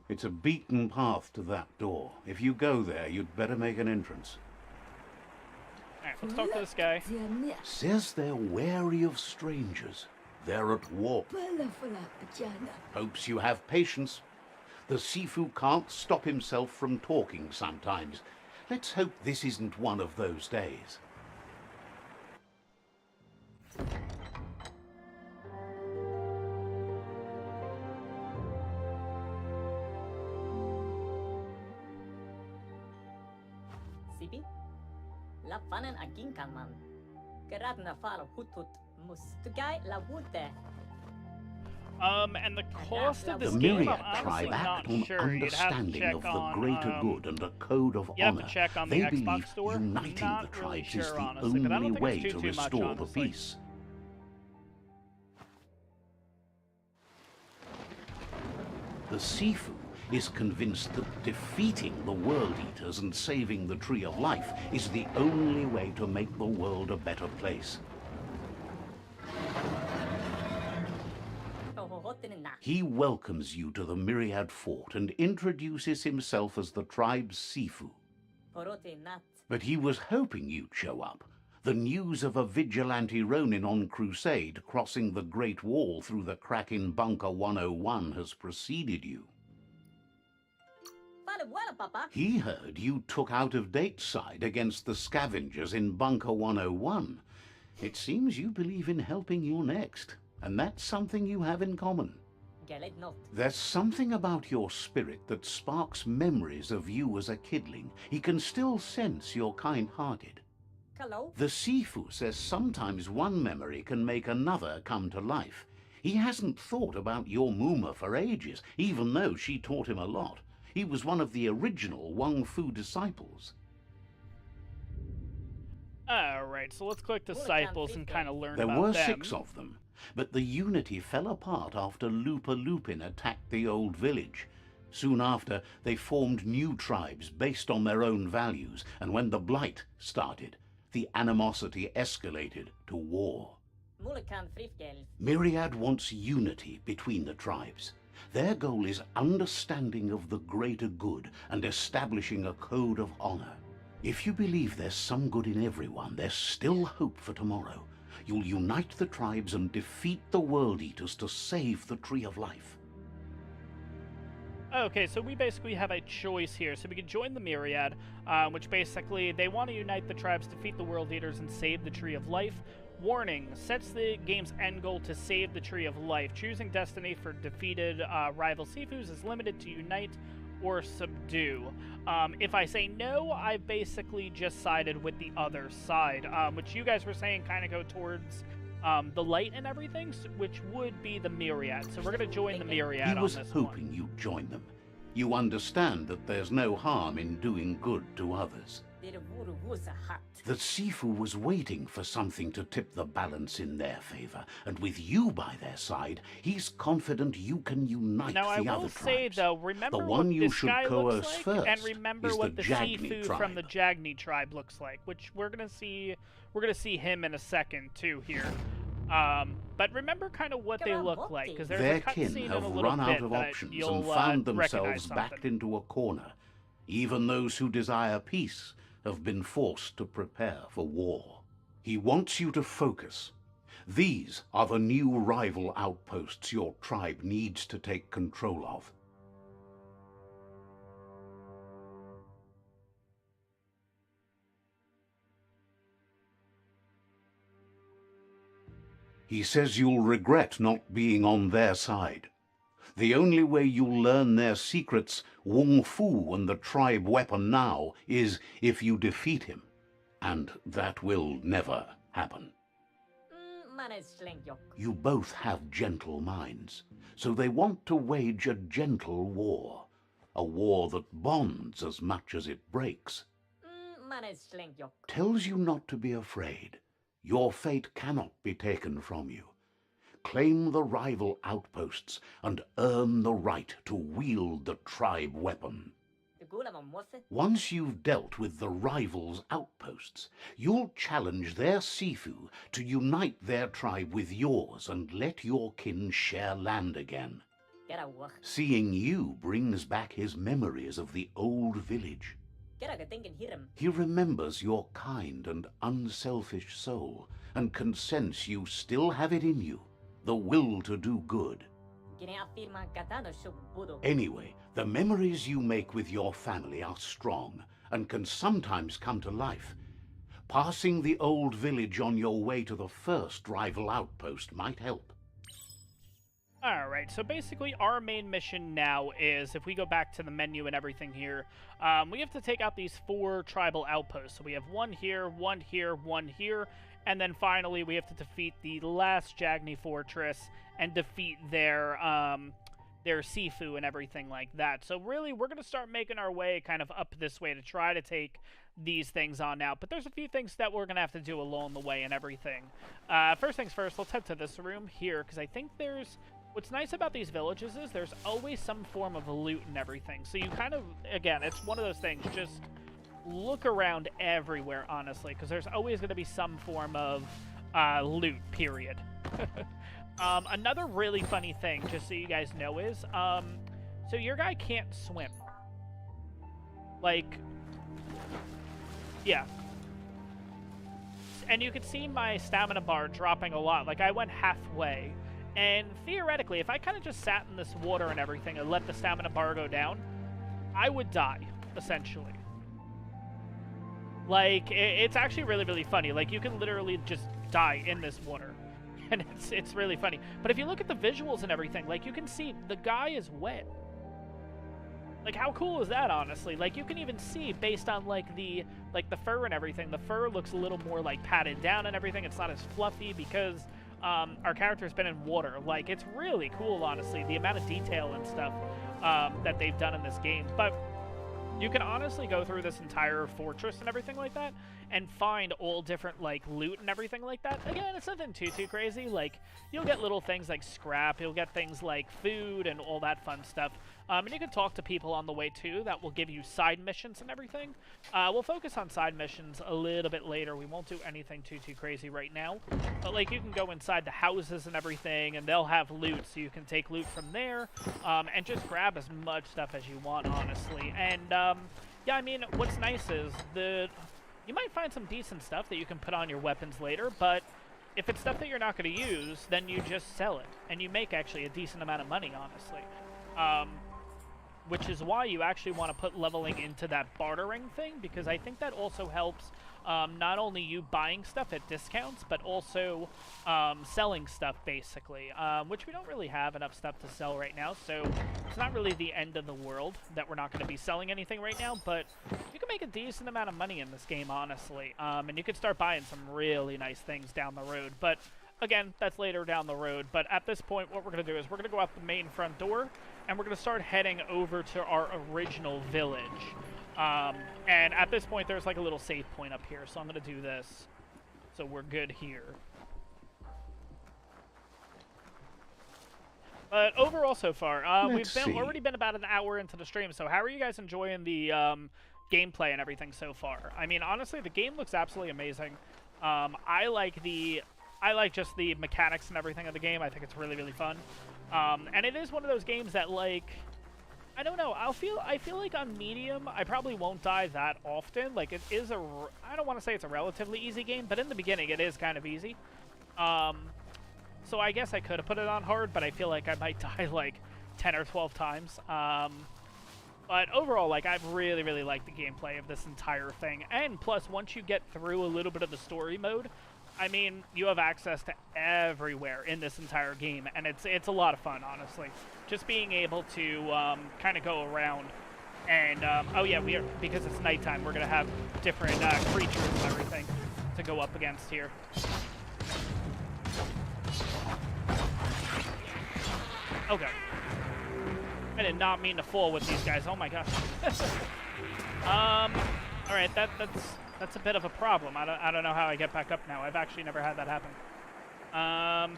It's a beaten path to that door. If you go there, you'd better make an entrance. Alright, let's talk to this guy. Says they're wary of strangers. They're at war. Hopes you have patience. The Sifu can't stop himself from talking sometimes. Let's hope this isn't one of those days. Sipi? Lapanen aginkanman. Geradna fal hutut mustugai la wute. And the cost of this the game, Myriad I'm tribe honestly not act on sure. understanding of the greater good and a code of you have honor. to check on They the Xbox believe store. uniting Not the really tribes sure, is the honestly, but I don't only think way it's to too much, restore the honestly. peace. The Sifu is convinced that defeating the World Eaters and saving the Tree of Life is the only way to make the world a better place. He welcomes you to the Myriad Fort and introduces himself as the tribe's Sifu. But he was hoping you'd show up. The news of a vigilante Ronin on crusade crossing the Great Wall through the crack in Bunker 101 has preceded you. He heard you took out-of-date side against the scavengers in Bunker 101. It seems you believe in helping your next, and that's something you have in common. There's something about your spirit that sparks memories of you as a kidling. He can still sense you're kind-hearted. The Sifu says sometimes one memory can make another come to life. He hasn't thought about your Muma for ages, even though she taught him a lot. He was one of the original Wang Fu disciples. Alright, so let's click Disciples and kind of learn There about were them. 6 of them, but the unity fell apart after Lupa Lupin attacked the old village. Soon after, they formed new tribes based on their own values, and when the Blight started, the animosity escalated to war. Myriad wants unity between the tribes. Their goal is understanding of the greater good and establishing a code of honor. If you believe there's some good in everyone, there's still hope for tomorrow. You'll unite the tribes and defeat the World Eaters to save the Tree of Life. Okay, so we basically have a choice here. So we can join the Myriad, which basically they want to unite the tribes, defeat the World Eaters, and save the Tree of Life. Warning, sets the game's end goal to save the Tree of Life. Choosing Destiny for defeated rival Sifus is limited to unite or subdue. If I say no, I basically just sided with the other side, which you guys were saying kind of go towards the light and everything, which would be the Myriad. So we're going to join the Myriad on this one. He was hoping you'd join them. You understand that there's no harm in doing good to others. The Sifu was waiting for something to tip the balance in their favor, and with you by their side, he's confident you can unite now, the I other will say, tribes. though, remember The what one you this should guy coerce looks like, first and remember is what the the Jagni Sifu tribe. from the Jagni tribe looks like, which we're gonna see him in a second, too, here. But remember kind of what they look like, because there's Their a kin cutscene in have a little run bit out of that options you'll and found recognize themselves something. backed into a corner. Even those who desire peace have been forced to prepare for war. He wants you to focus. These are the new rival outposts your tribe needs to take control of. He says you'll regret not being on their side. The only way you'll learn their secrets, Wung Fu and the tribe weapon now, is if you defeat him. And that will never happen. You both have gentle minds, so they want to wage a gentle war. A war that bonds as much as it breaks. Tells you not to be afraid. Your fate cannot be taken from you. Claim the rival outposts and earn the right to wield the tribe weapon. Once you've dealt with the rivals' outposts, you'll challenge their Sifu to unite their tribe with yours and let your kin share land again. Seeing you brings back his memories of the old village. He remembers your kind and unselfish soul and can sense you still have it in you, the will to do good. Anyway, the memories you make with your family are strong and can sometimes come to life. Passing the old village on your way to the first rival outpost might help. Alright, so basically our main mission now is, if we go back to the menu and everything here, we have to take out these 4 tribal outposts. So we have one here, one here, one here, and then finally we have to defeat the last Jagni fortress and defeat their Sifu and everything like that. So really, we're going to start making our way kind of up this way to try to take these things on out. But there's a few things that we're going to have to do along the way and everything. First things first, let's head to this room here, because I think there's... What's nice about these villages is there's always some form of loot and everything. So you kind of, again, it's one of those things, just look around everywhere, honestly, because there's always going to be some form of loot, period. Another really funny thing, just so you guys know, is, so your guy can't swim. Like, yeah. And you can see my stamina bar dropping a lot. Like, I went halfway. And theoretically, if I kind of just sat in this water and everything and let the stamina bar go down, I would die, essentially. Like, it's actually really, really funny. Like, you can literally just die in this water. And it's really funny. But if you look at the visuals and everything, like, you can see the guy is wet. Like, how cool is that, honestly? Like, you can even see, based on, like, the fur and everything, the fur looks a little more, like, padded down and everything. It's not as fluffy because... our character's been in water. Like, it's really cool, honestly, the amount of detail and stuff that they've done in this game. But you can honestly go through this entire fortress and everything like that and find all different, like, loot and everything like that. Again, it's nothing too crazy. Like, you'll get little things like scrap, you'll get things like food and all that fun stuff. And you can talk to people on the way, too, that will give you side missions and everything. We'll focus on side missions a little bit later. We won't do anything too crazy right now. But, like, you can go inside the houses and everything, and they'll have loot, so you can take loot from there, and just grab as much stuff as you want, honestly. And, yeah, I mean, what's nice is you might find some decent stuff that you can put on your weapons later, but if it's stuff that you're not going to use, then you just sell it, and you make, actually, a decent amount of money, honestly. Which is why you actually want to put leveling into that bartering thing, because I think that also helps not only you buying stuff at discounts, but also selling stuff, basically, which we don't really have enough stuff to sell right now, so it's not really the end of the world that we're not going to be selling anything right now, but you can make a decent amount of money in this game, honestly, and you can start buying some really nice things down the road, but again, that's later down the road. But at this point, what we're going to do is we're going to go out the main front door, and we're going to start heading over to our original village. And at this point, there's like a little save point up here, so I'm going to do this. So we're good here. But overall, so far, we've already been about an hour into the stream. So how are you guys enjoying the gameplay and everything so far? I mean, honestly, the game looks absolutely amazing. I like just the mechanics and everything of the game. I think it's really, really fun. And it is one of those games that, like, I don't know. I feel like on medium, I probably won't die that often. Like, it is I don't want to say it's a relatively easy game, but in the beginning, it is kind of easy. So I guess I could have put it on hard, but I feel like I might die like 10 or 12 times. But overall, like, I've really, really liked the gameplay of this entire thing. And plus, once you get through a little bit of the story mode, I mean, you have access to everywhere in this entire game, and it's a lot of fun, honestly. Just being able to kind of go around, and oh yeah, because it's nighttime, we're gonna have different creatures and everything to go up against here. Okay. I did not mean to fall with these guys. Oh my gosh. All right, that's a bit of a problem. I don't know how I get back up now. I've actually never had that happen. Uh-oh.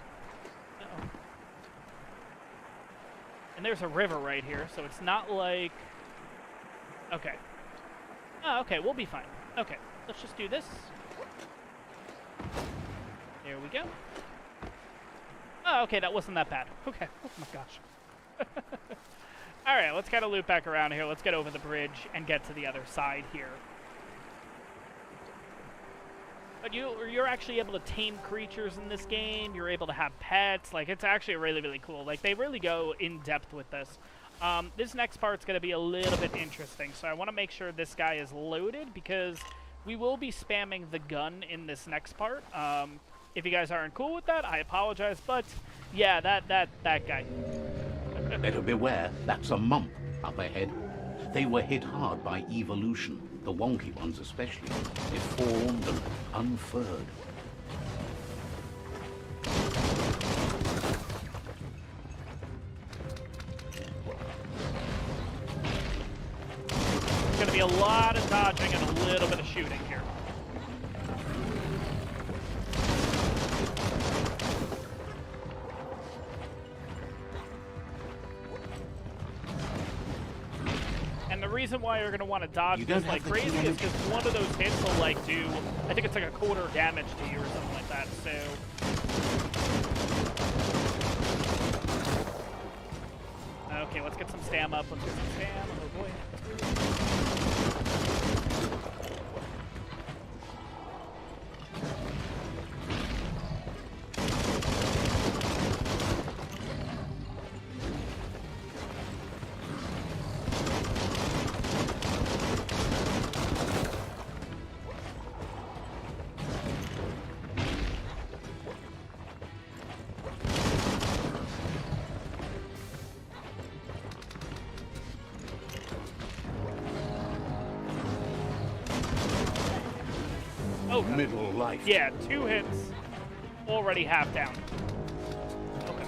And there's a river right here, so it's not like... Okay. Oh, okay, we'll be fine. Okay, let's just do this. There we go. Oh, okay, that wasn't that bad. Okay. Oh my gosh. All right, let's kind of loop back around here. Let's get over the bridge and get to the other side here. But you're actually able to tame creatures in this game. You're able to have pets. Like, it's actually really, really cool. Like, they really go in depth with this. This next part's going to be a little bit interesting. So I want to make sure this guy is loaded because we will be spamming the gun in this next part. If you guys aren't cool with that, I apologize. But yeah, that guy. Better beware, that's a mump up ahead. They were hit hard by evolution, the wonky ones especially, deformed and unfurred. There's going to be a lot of dodging and a little bit of shooting here. The reason why you're going to want to dodge this like crazy is because one of those hits will like do, I think it's like a quarter damage to you or something like that, so. Okay, let's get some stam up, let's get some stam, oh boy. Oh, middle life. Yeah, 2 hits, already half down. Okay.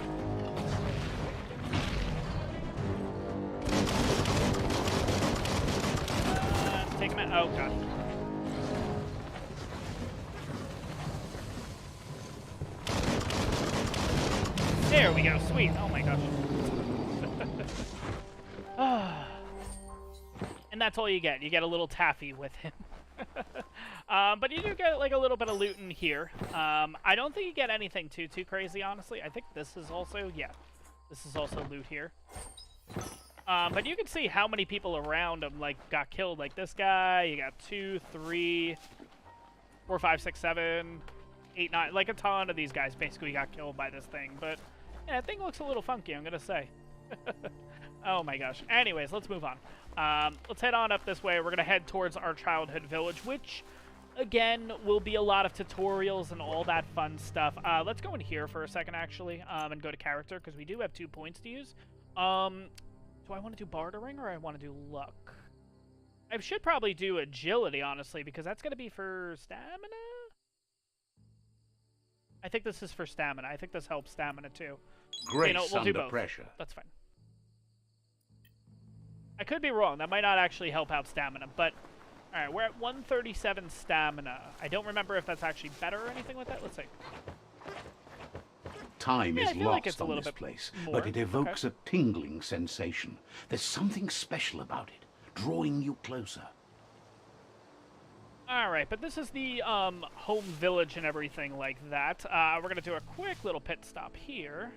Take him out. Oh, God. There we go. Sweet. Oh, my gosh. And that's all you get. You get a little taffy with him. But you do get like a little bit of loot in here. I don't think you get anything too crazy, honestly. I think this is also, yeah, this is also loot here. But you can see how many people around him like got killed. Like this guy, you got 2, 3, 4, 5, 6, 7, 8, 9. Like a ton of these guys basically got killed by this thing. But yeah, that thing looks a little funky, I'm gonna say. Oh my gosh. Anyways, let's move on. Let's head on up this way. We're gonna head towards our childhood village, which again will be a lot of tutorials and all that fun stuff. Let's go in here for a second actually, and go to character because we do have 2 points to use. Do I want to do bartering or I want to do luck? I should probably do agility, honestly, because that's gonna be for stamina. I think this is for stamina. I think this helps stamina too. Grace we'll do under both. pressure. That's fine. I could be wrong. That might not actually help out stamina, but... Alright, we're at 137 stamina. I don't remember if that's actually better or anything like that. Let's see. Time is I feel like lost it's a on little this bit place, more. but it evokes a tingling sensation. There's something special about it, drawing you closer. Alright, but this is the home village and everything like that. We're going to do a quick little pit stop here.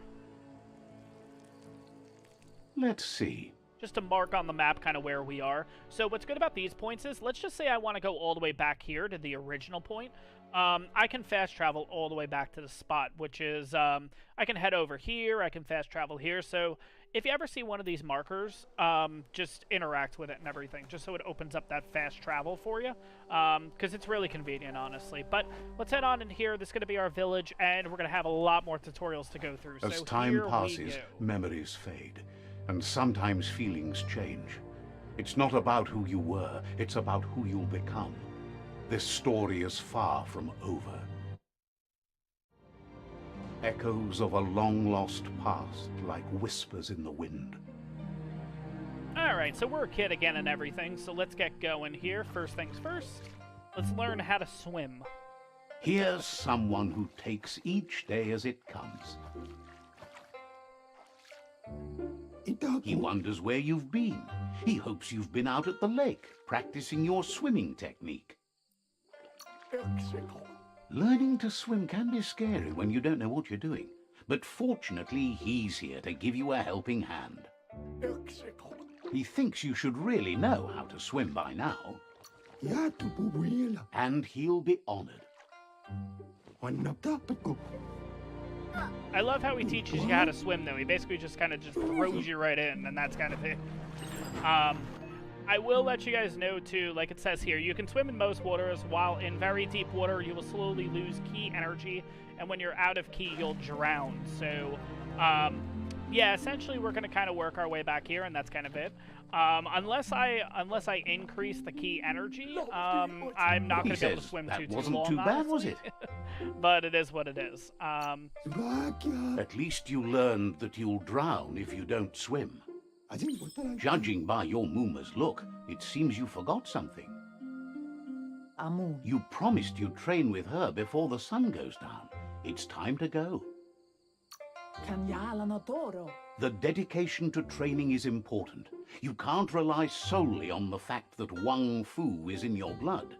Let's see. Just to mark on the map kind of where we are. So what's good about these points is, let's just say I want to go all the way back here to the original point. I can fast travel all the way back to the spot, which is, I can head over here, I can fast travel here. So if you ever see one of these markers, just interact with it and everything, just so it opens up that fast travel for you, because it's really convenient, honestly. But let's head on in here. This is going to be our village, and we're going to have a lot more tutorials to go through. As so time here passes, we go. memories fade, and sometimes feelings change. It's not about who you were, it's about who you'll become. This story is far from over. Echoes of a long-lost past, like whispers in the wind. Alright, so we're a kid again and everything, so let's get going here. First things first, let's learn how to swim. Here's someone who takes each day as it comes. He wonders where you've been. He hopes you've been out at the lake, practicing your swimming technique. Learning to swim can be scary when you don't know what you're doing, but fortunately he's here to give you a helping hand. He thinks you should really know how to swim by now, and he'll be honored. I love how he teaches you how to swim, though. He basically just kind of throws you right in, and that's kind of it. I will let you guys know, too, like it says here, you can swim in most waters, while in very deep water, you will slowly lose key energy, and when you're out of key, you'll drown. So, yeah, essentially, we're going to kind of work our way back here, and that's kind of it. Unless I increase the key energy, I'm not going to be able to swim too long. That wasn't too bad, was it? But it is what it is. At least you learned that you'll drown if you don't swim. Judging by your Mooma's look, it seems you forgot something. You promised you'd train with her before the sun goes down. It's time to go. The dedication to training is important. You can't rely solely on the fact that Wang Fu is in your blood.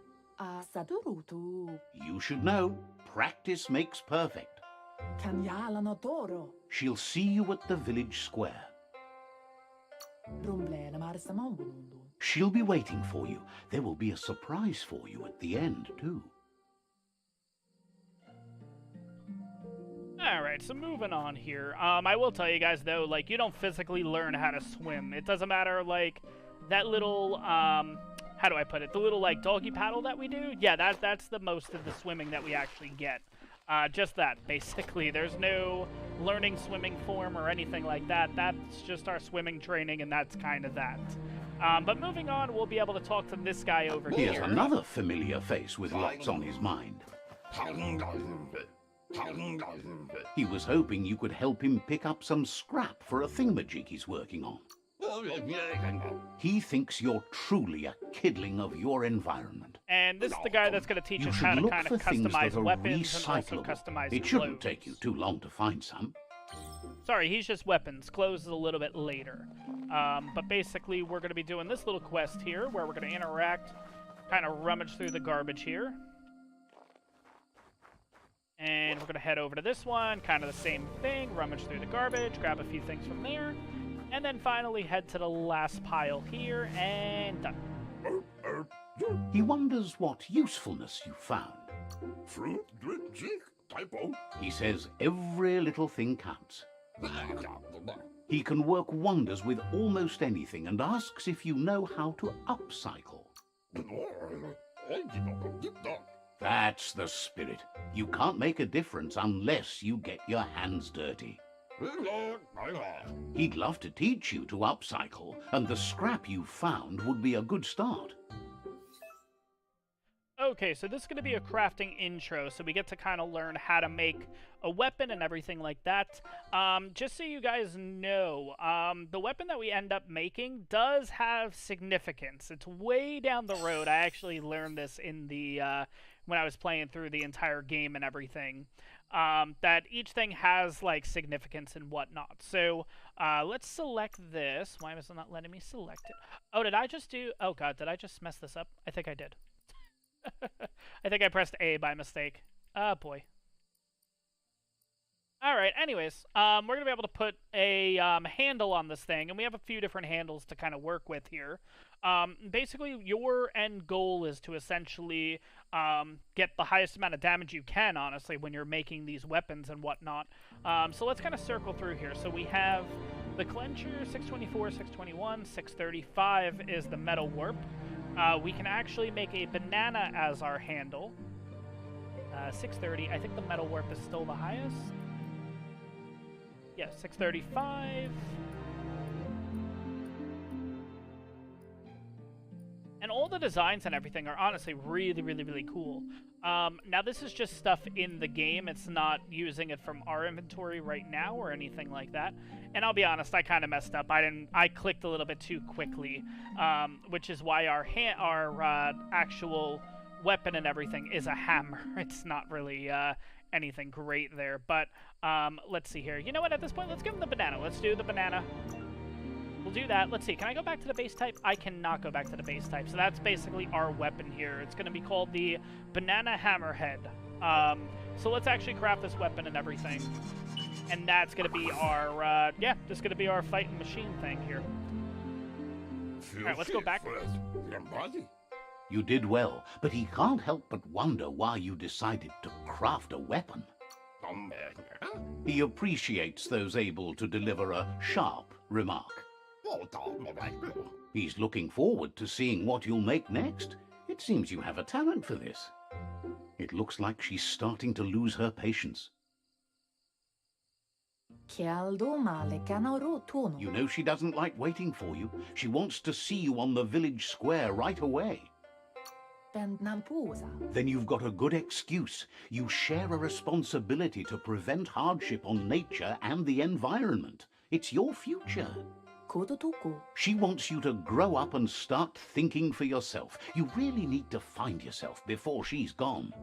You should know, practice makes perfect. She'll see you at the village square. She'll be waiting for you. There will be a surprise for you at the end, too. Alright, so moving on here. I will tell you guys, though, like, you don't physically learn how to swim. It doesn't matter, like, that little, how do I put it? The little, like, doggy paddle that we do? Yeah, that's the most of the swimming that we actually get. Just that, basically. There's no learning swimming form or anything like that. That's just our swimming training, and that's kind of that. But moving on, we'll be able to talk to this guy over here. Here's another familiar face with lots on his mind. He was hoping you could help him pick up some scrap for a thingamajig he's working on. He thinks you're truly a kidling of your environment. And this is the guy that's going to teach us how to kind of customize weapons and also customize It shouldn't clothes. take you too long to find some. Sorry, he's just weapons. Clothes is a little bit later. But basically, we're going to be doing this little quest here, where we're going to interact, kind of rummage through the garbage here. And we're going to head over to this one, kind of the same thing, rummage through the garbage, grab a few things from there, and then finally head to the last pile here, and done. He wonders what usefulness you found. He says every little thing counts. He can work wonders with almost anything and asks if you know how to upcycle. That's the spirit. You can't make a difference unless you get your hands dirty. He'd love to teach you to upcycle, and the scrap you found would be a good start. Okay, so this is going to be a crafting intro, so we get to kind of learn how to make a weapon and everything like that. Just so you guys know, the weapon that we end up making does have significance. It's way down the road. I actually learned this in the when I was playing through the entire game and everything. That each thing has like significance and whatnot. So let's select this. Why was it not letting me select it? Oh, did I just do? Oh God, did I just mess this up? I think I did. I think I pressed A by mistake. Oh, boy. Alright, anyways, we're going to be able to put a handle on this thing, and we have a few different handles to kind of work with here. Basically, your end goal is to essentially get the highest amount of damage you can, honestly, when you're making these weapons and whatnot. So let's kind of circle through here. So we have the Clencher, 624, 621, 635 is the Metal Warp. We can actually make a banana as our handle. 630. I think the Metal Warp is still the highest. Yeah, 635. And all the designs and everything are honestly really, really, really cool. Now, this is just stuff in the game. It's not using it from our inventory right now or anything like that. And I'll be honest, I kind of messed up. I clicked a little bit too quickly, which is why our actual weapon and everything is a hammer. It's not really anything great there. But let's see here. You know what? At this point, let's give him the banana. Let's do the banana. We'll do that. Let's see. Can I go back to the base type? I cannot go back to the base type. So that's basically our weapon here. It's going to be called the Banana Hammerhead. So let's actually craft this weapon and everything. And that's going to be our, yeah, this is going to be our fighting machine thing here. All right, let's go back. You did well, but he can't help but wonder why you decided to craft a weapon. He appreciates those able to deliver a sharp remark. He's looking forward to seeing what you'll make next. It seems you have a talent for this. It looks like she's starting to lose her patience. You know she doesn't like waiting for you. She wants to see you on the village square right away. Then you've got a good excuse. You share a responsibility to prevent hardship on nature and the environment. It's your future. She wants you to grow up and start thinking for yourself. You really need to find yourself before she's gone.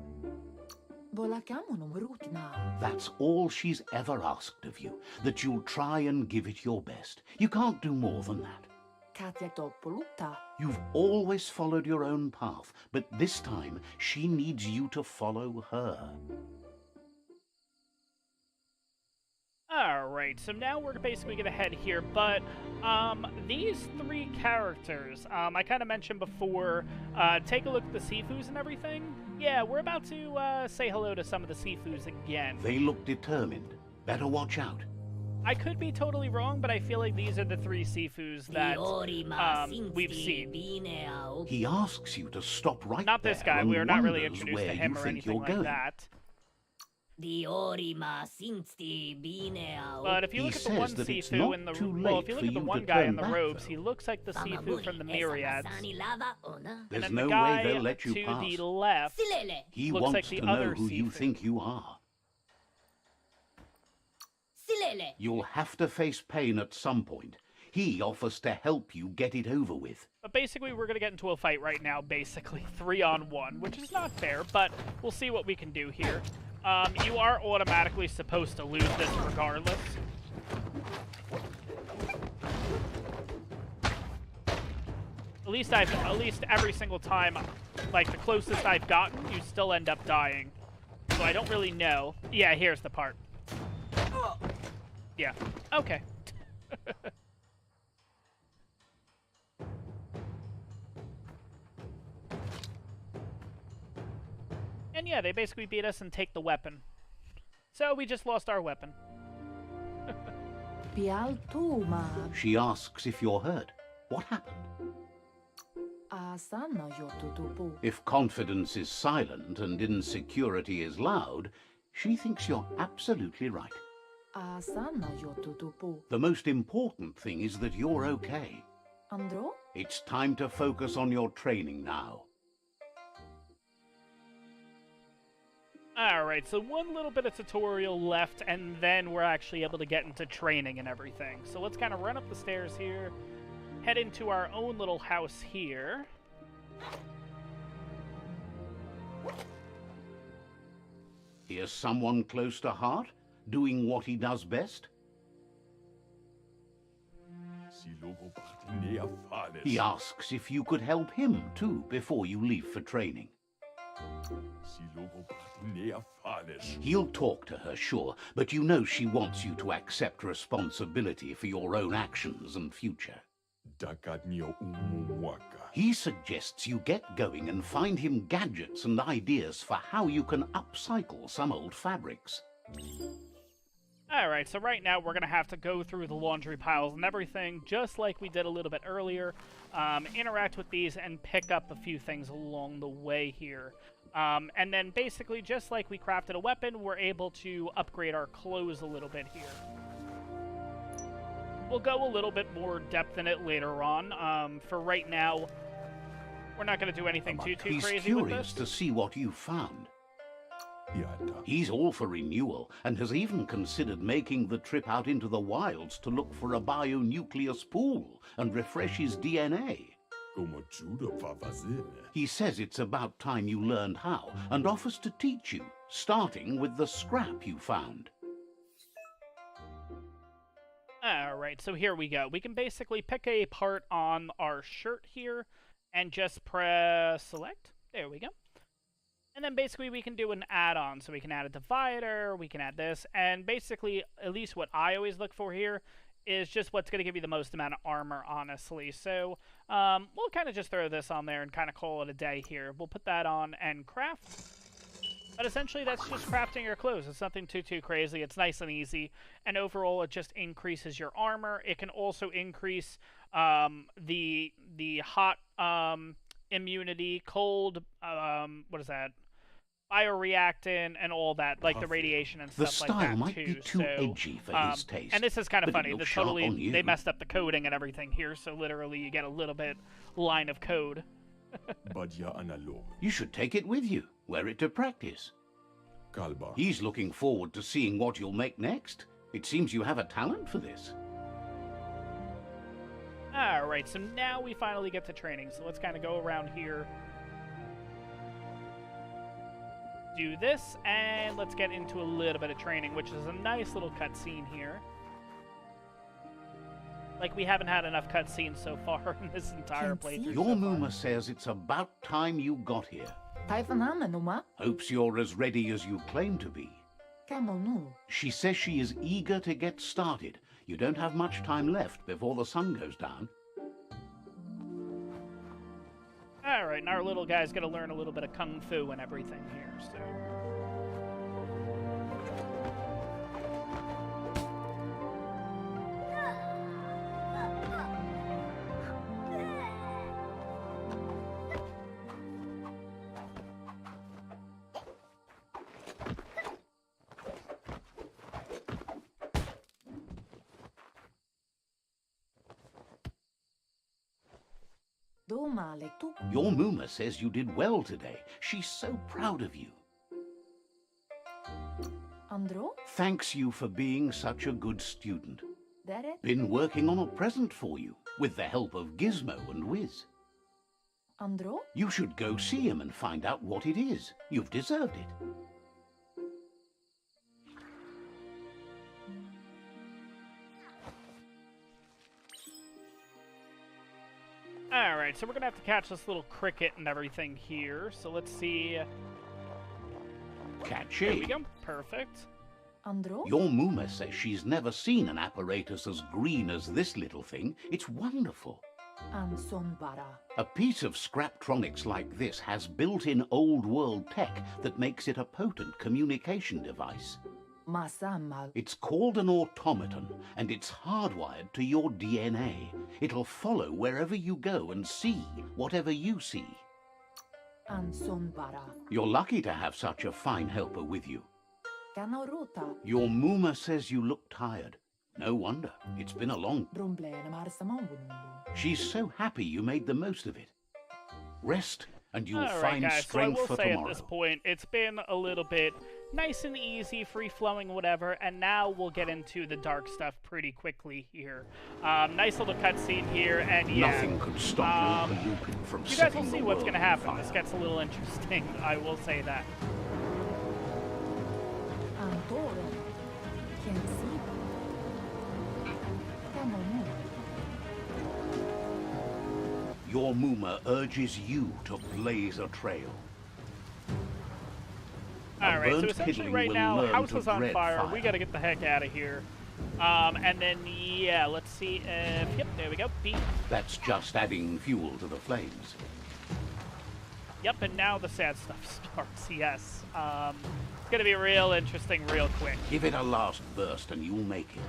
That's all she's ever asked of you, that you'll try and give it your best. You can't do more than that. You've always followed your own path, but this time she needs you to follow her. Alright, so now we're basically going to head here, but these three characters, I kind of mentioned before, take a look at the Sifus and everything. Yeah, we're about to say hello to some of the Sifus again. They look determined. Better watch out. I could be totally wrong, but I feel like these are the three Sifus that we've seen. He asks you to stop right Not there this guy, and we are not really wonders introduced to where him you or think anything you're like going. that. But if you He look at the one says that it's Sifu not in the too well, if late you look for at the you one to guy turn in the back, robes, though. he looks like the Sifu from the Myriads. There's And no the guy way they'll let you to pass. the left He looks wants like the to know other who you Sifu. think you are. You'll have to face pain at some point. He offers to help you get it over with. But basically, we're going to get into a fight right now, basically 3-on-1, which is not fair, but we'll see what we can do here. You are automatically supposed to lose this regardless. At least every single time, like the closest I've gotten, you still end up dying. So I don't really know. Yeah, here's the part. Yeah. Okay. And yeah, they basically beat us and take the weapon. So we just lost our weapon. She asks if you're hurt. What happened? If confidence is silent and insecurity is loud, she thinks you're absolutely right. The most important thing is that you're okay. It's time to focus on your training now. Alright, so one little bit of tutorial left, and then we're actually able to get into training and everything. So let's kind of run up the stairs here, head into our own little house here. Here's someone close to heart, doing what he does best. He asks if you could help him too before you leave for training. He'll talk to her, sure, but you know she wants you to accept responsibility for your own actions and future. He suggests you get going and find him gadgets and ideas for how you can upcycle some old fabrics. Alright, so right now we're going to have to go through the laundry piles and everything, just like we did a little bit earlier, interact with these and pick up a few things along the way here. And then basically, just like we crafted a weapon, we're able to upgrade our clothes a little bit here. We'll go a little bit more depth in it later on. For right now, we're not going to do anything too crazy with this. He's curious to see what you found. He's all for renewal, and has even considered making the trip out into the wilds to look for a bionucleus pool and refresh his DNA. He says it's about time you learned how, and offers to teach you, starting with the scrap you found. Alright, so here we go. We can basically pick a part on our shirt here, and just press select. There we go. And then basically we can do an add-on, so we can add a divider, we can add this, and basically, at least what I always look for here, is just what's going to give you the most amount of armor, honestly. So, we'll kind of just throw this on there and kind of call it a day here. We'll put that on and craft. But essentially, that's just crafting your clothes. It's nothing too crazy. It's nice and easy. And overall, it just increases your armor. It can also increase the hot immunity, cold, what is that? Bioreactant and all that, like the radiation and stuff like that, The style might be too edgy for his taste. And this is kind of funny. They They messed up the coding and everything here, so literally you get a little bit line of code. You should take it with you. Wear it to practice. He's looking forward to seeing what you'll make next. It seems you have a talent for this. Alright, so now we finally get to training. So let's kind of go around here. Do this, and let's get into a little bit of training, which is a nice little cutscene here. Like, we haven't had enough cutscenes so far in this entire playthrough. Your Muma says it's about time you got here. Hopes you're as ready as you claim to be. She says she is eager to get started. You don't have much time left before the sun goes down. Alright, and our little guy's gonna learn a little bit of kung fu and everything here, so... Your Muma says you did well today. She's so proud of you. Thanks you for being such a good student. Been working on a present for you, with the help of Gizmo and Wiz. You should go see him and find out what it is. You've deserved it. Alright, so we're gonna have to catch this little cricket and everything here. So let's see. Catch There it. we go. Perfect. Your Muma says she's never seen an apparatus as green as this little thing. It's wonderful. A piece of Scraptronics like this has built-in old-world tech that makes it a potent communication device. It's called an automaton, and it's hardwired to your DNA. It'll follow wherever you go and see whatever you see. You're lucky to have such a fine helper with you. Your Muma says you look tired. No wonder. It's been a long... She's so happy you made the most of it. Rest and you'll Alright, find guys, so I strength will for say tomorrow. at this point, it's been a little bit nice and easy, free-flowing, whatever, and now we'll get into the dark stuff pretty quickly here. Nice little cutscene here, and yeah. Nothing could stop Lupa Lupin from You guys setting will see the what's world going to happen. on This fire. gets a little interesting, I will say that. Antoro. Quien sí. Camomu. Your Muma urges you to blaze a trail. Alright, so burnt essentially piddling right will now, learn house to is on dread fire. fire. We gotta get the heck out of here. And then, yeah, let's see if... Yep, there we go. Beep. That's just adding fuel to the flames. Yep, and now the sad stuff starts, yes. It's gonna be real interesting real quick. Give it a last burst and you'll make it.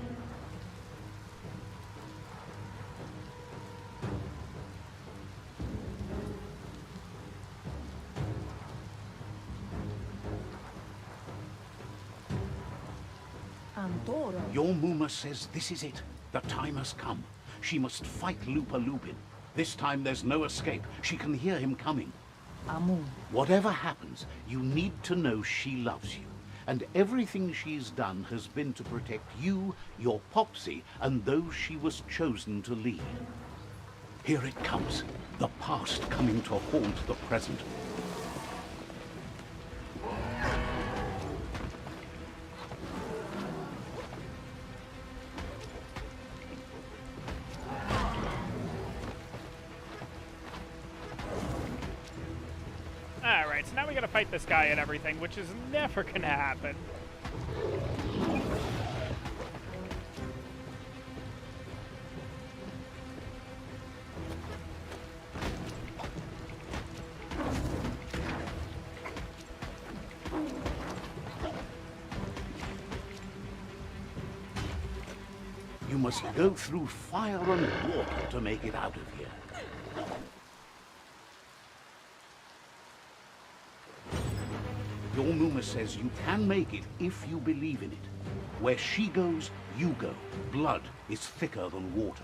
Antoro. Your Muma says this is it. The time has come. She must fight Lupa Lupin. This time there's no escape. She can hear him coming. Amu. Whatever happens, you need to know she loves you. And everything she's done has been to protect you, your Popsy, and those she was chosen to lead. Here it comes. The past coming to haunt the present. Alright, so now we gotta fight this guy and everything, which is never gonna happen. You must go through fire and water to make it out of here. Your Muma says you can make it if you believe in it. Where she goes, you go. Blood is thicker than water.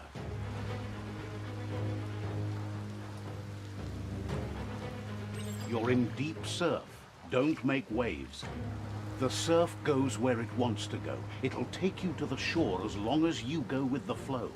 You're in deep surf. Don't make waves. The surf goes where it wants to go. It'll take you to the shore as long as you go with the flow.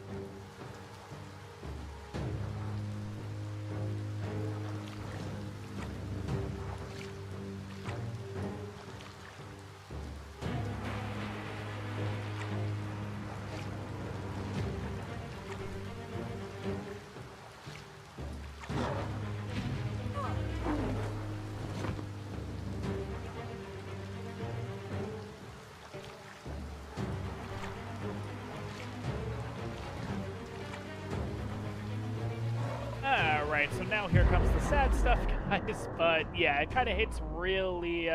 Alright, so now here comes the sad stuff, guys. But yeah, it kind of hits really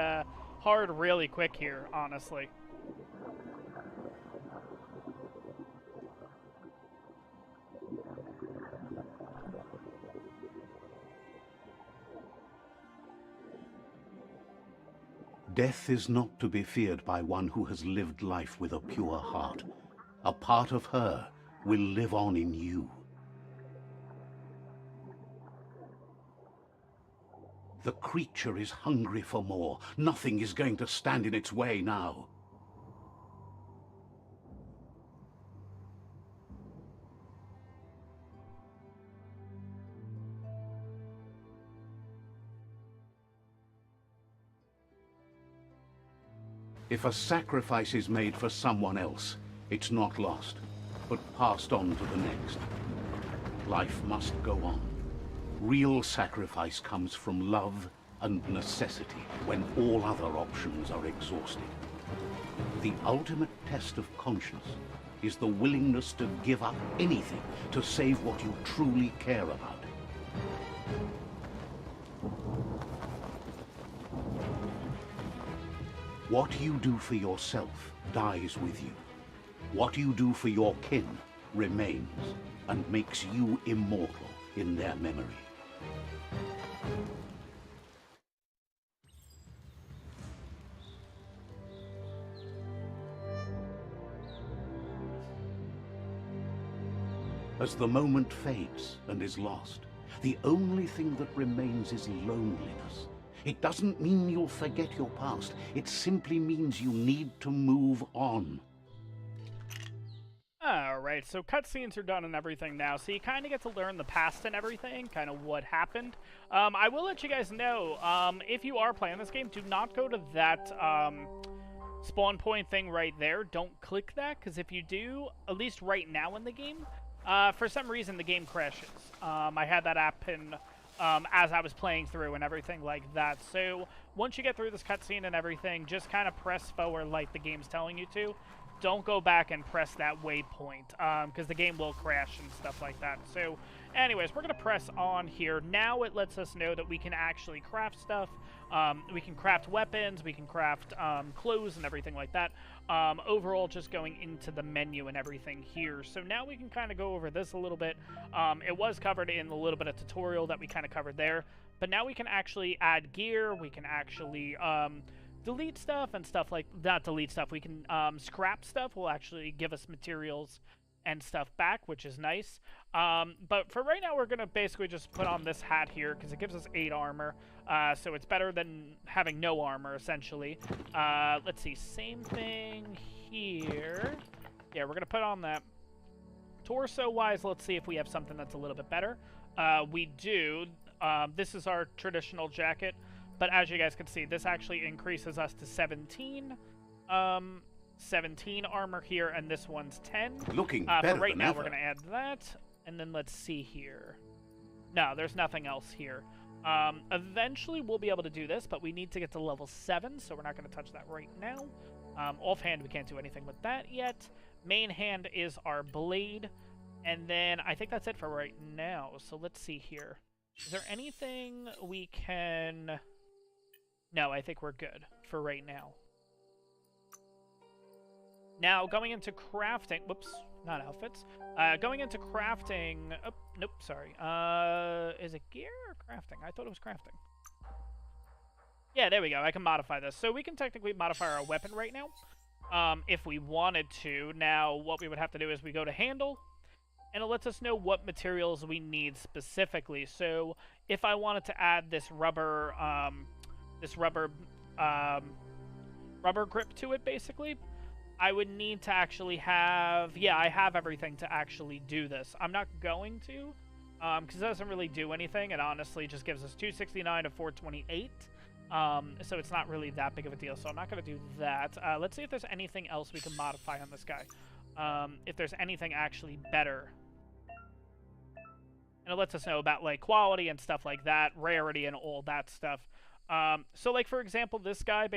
hard really quick here, honestly. Death is not to be feared by one who has lived life with a pure heart. A part of her will live on in you. The creature is hungry for more. Nothing is going to stand in its way now. If a sacrifice is made for someone else, it's not lost, but passed on to the next. Life must go on. Real sacrifice comes from love and necessity when all other options are exhausted. The ultimate test of conscience is the willingness to give up anything to save what you truly care about. What you do for yourself dies with you. What you do for your kin remains and makes you immortal in their memory. As the moment fades and is lost, The only thing that remains is loneliness. It doesn't mean you'll forget your past. It simply means you need to move on. Alright, so cutscenes are done and everything now, so you kind of get to learn the past and everything, kind of what happened. I will let you guys know, if you are playing this game, do not go to that spawn point thing right there. Don't click that, because if you do, at least right now in the game, for some reason the game crashes. I had that happen as I was playing through and everything like that. So once you get through this cutscene and everything, just kind of press forward like the game's telling you to. Don't go back and press that waypoint, because the game will crash and stuff like that. So, anyways, we're going to press on here. Now it lets us know that we can actually craft stuff. We can craft weapons, we can craft clothes and everything like that. Overall, just going into the menu and everything here. So now we can kind of go over this a little bit. It was covered in a little bit of tutorial that we kind of covered there. But now we can actually add gear, we can actually... delete stuff and stuff like... Not delete stuff, we can scrap stuff. Will actually give us materials and stuff back, which is nice. But for right now, we're going to basically just put on this hat here, because it gives us 8 armor. So it's better than having no armor, essentially. Let's see, same thing here. Yeah, we're going to put on that. Torso-wise, let's see if we have something that's a little bit better. We do. This is our traditional jacket. But as you guys can see, this actually increases us to 17. 17 armor here, and this one's 10. Looking better for right than now, ever. we're going to add that. And then let's see here. No, there's nothing else here. Eventually, we'll be able to do this, but we need to get to level 7, so we're not going to touch that right now. Offhand, we can't do anything with that yet. Main hand is our blade. And then I think that's it for right now. So let's see here. Is there anything we can... No, I think we're good for right now. Now, going into crafting... Whoops, not outfits. Going into crafting... Oh, nope, sorry. Is it gear or crafting? I thought it was crafting. Yeah, there we go. I can modify this. So we can technically modify our weapon right now, if we wanted to. Now, what we would have to do is we go to handle, and it lets us know what materials we need specifically. So if I wanted to add this rubber... rubber grip to it, basically, I would need to actually have... Yeah, I have everything to actually do this. I'm not going to, because it doesn't really do anything. It honestly just gives us 269 to 428. So it's not really that big of a deal, so I'm not going to do that. Let's see if there's anything else we can modify on this guy. If there's anything actually better. And it lets us know about, like, quality and stuff like that, rarity and all that stuff. So, like, for example, this guy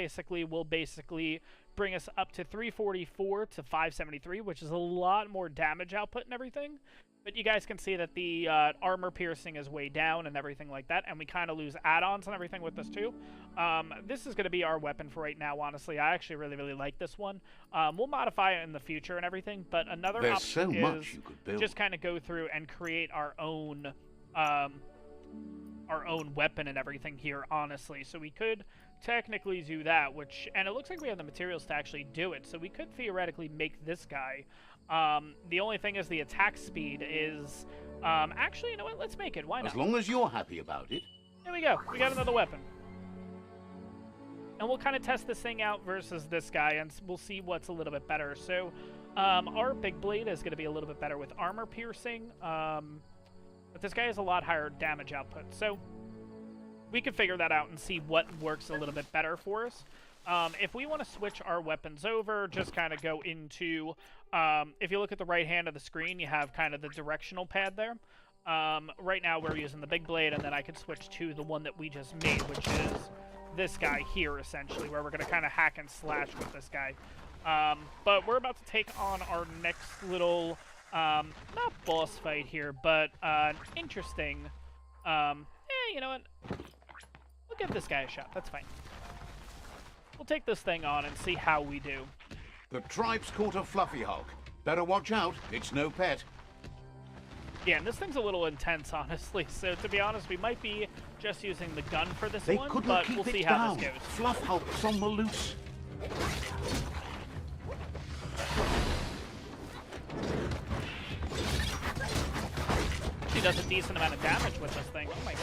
will basically bring us up to 344 to 573, which is a lot more damage output and everything. But you guys can see that the armor piercing is way down and everything like that, and we kind of lose add-ons and everything with this too. This is going to be our weapon for right now, honestly. I actually really, really like this one. We'll modify it in the future and everything, but another There's option so much you could build. just kind of go through and create our own weapon and everything here, honestly. So we could technically do that, and it looks like we have the materials to actually do it, so we could theoretically make this guy. The only thing is the attack speed is, actually, you know what, let's make it, why not? As long as you're happy about it. There we go, we got another weapon. And we'll kind of test this thing out versus this guy, and we'll see what's a little bit better. So, our big blade is going to be a little bit better with armor piercing, but this guy has a lot higher damage output, so we can figure that out and see what works a little bit better for us. If we want to switch our weapons over, just kind of go into, if you look at the right hand of the screen, you have kind of the directional pad there. Right now we're using the big blade, and then I can switch to the one that we just made, which is this guy here, essentially, where we're going to kind of hack and slash with this guy. But we're about to take on our next little, not boss fight here, but interesting, you know what, we'll give this guy a shot, that's fine. We'll take this thing on and see how we do. The tribe's caught a fluffy hulk. Better watch out, it's no pet. Yeah, and this thing's a little intense, honestly, so to be honest, we might be just using the gun for this They one, couldn't but keep we'll it see down. how this goes. Fluff hulk's on the loose. does a decent amount of damage with this thing. Oh my god.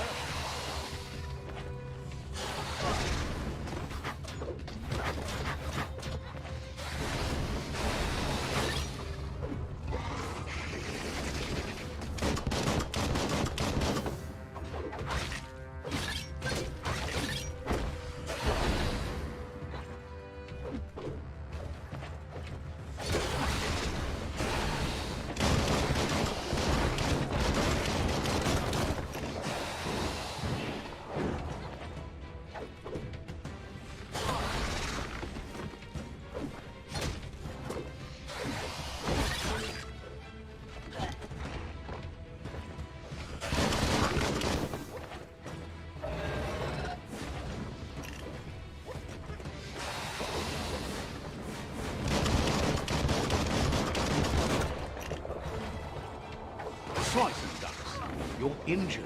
Slice and ducks. You're injured.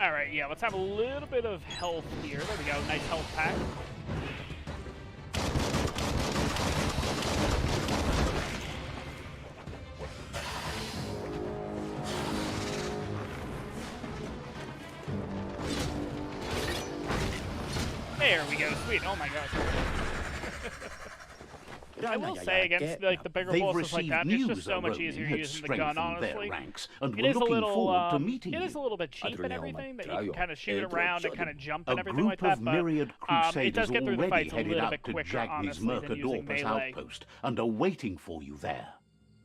Alright, yeah, let's have a little bit of health here. There we go, nice health pack. There we go, sweet. Oh my god. I will say against like the bigger They've bosses like that, it's just so much Aroni easier had using the gun. strengthened their Honestly, ranks and it were is a looking little forward to meeting it you. is a little bit cheap and everything that you can kind of shoot it Adriano, around and kind of jump and A everything like group that. of But myriad it crusaders does get through the already fights a headed little out bit to quicker, Jagni's honestly, than using Mercadorpus melee. outpost and are waiting for you there.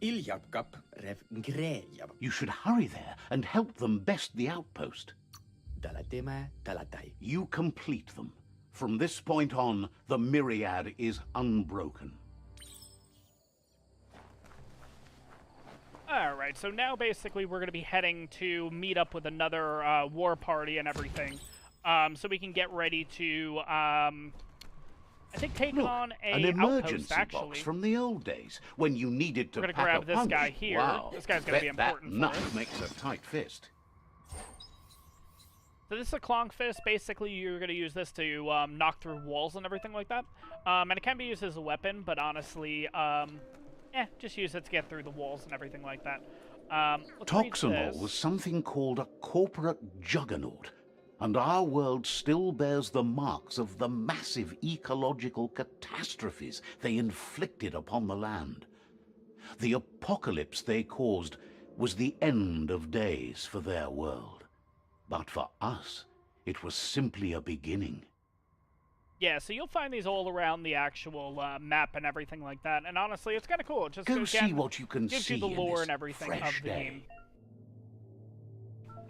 Iljapkap rev ngreejab. You should hurry there and help them best the outpost. Talatema talatai. You complete them. From this point on, the myriad is unbroken. Alright, so now basically we're going to be heading to meet up with another war party and everything. So we can get ready to, I think, take Look, on an a outpost, emergency actually. box from the old days when you needed to We're gonna pack grab a this punch. guy here. Wow. This guy's gonna be Bet that important for nut us. makes a tight fist. So this is a Clonk Fist. Basically, you're going to use this to knock through walls and everything like that. And it can be used as a weapon, but honestly, just use it to get through the walls and everything like that. Let's read Toxanol this. was something called a corporate juggernaut, and our world still bears the marks of the massive ecological catastrophes they inflicted upon the land. The apocalypse they caused was the end of days for their world. But for us, it was simply a beginning. Yeah, so you'll find these all around the actual map and everything like that. And honestly, it's kind of cool. It just Go again, see what you can gives see you the in lore this and everything of fresh the day. game.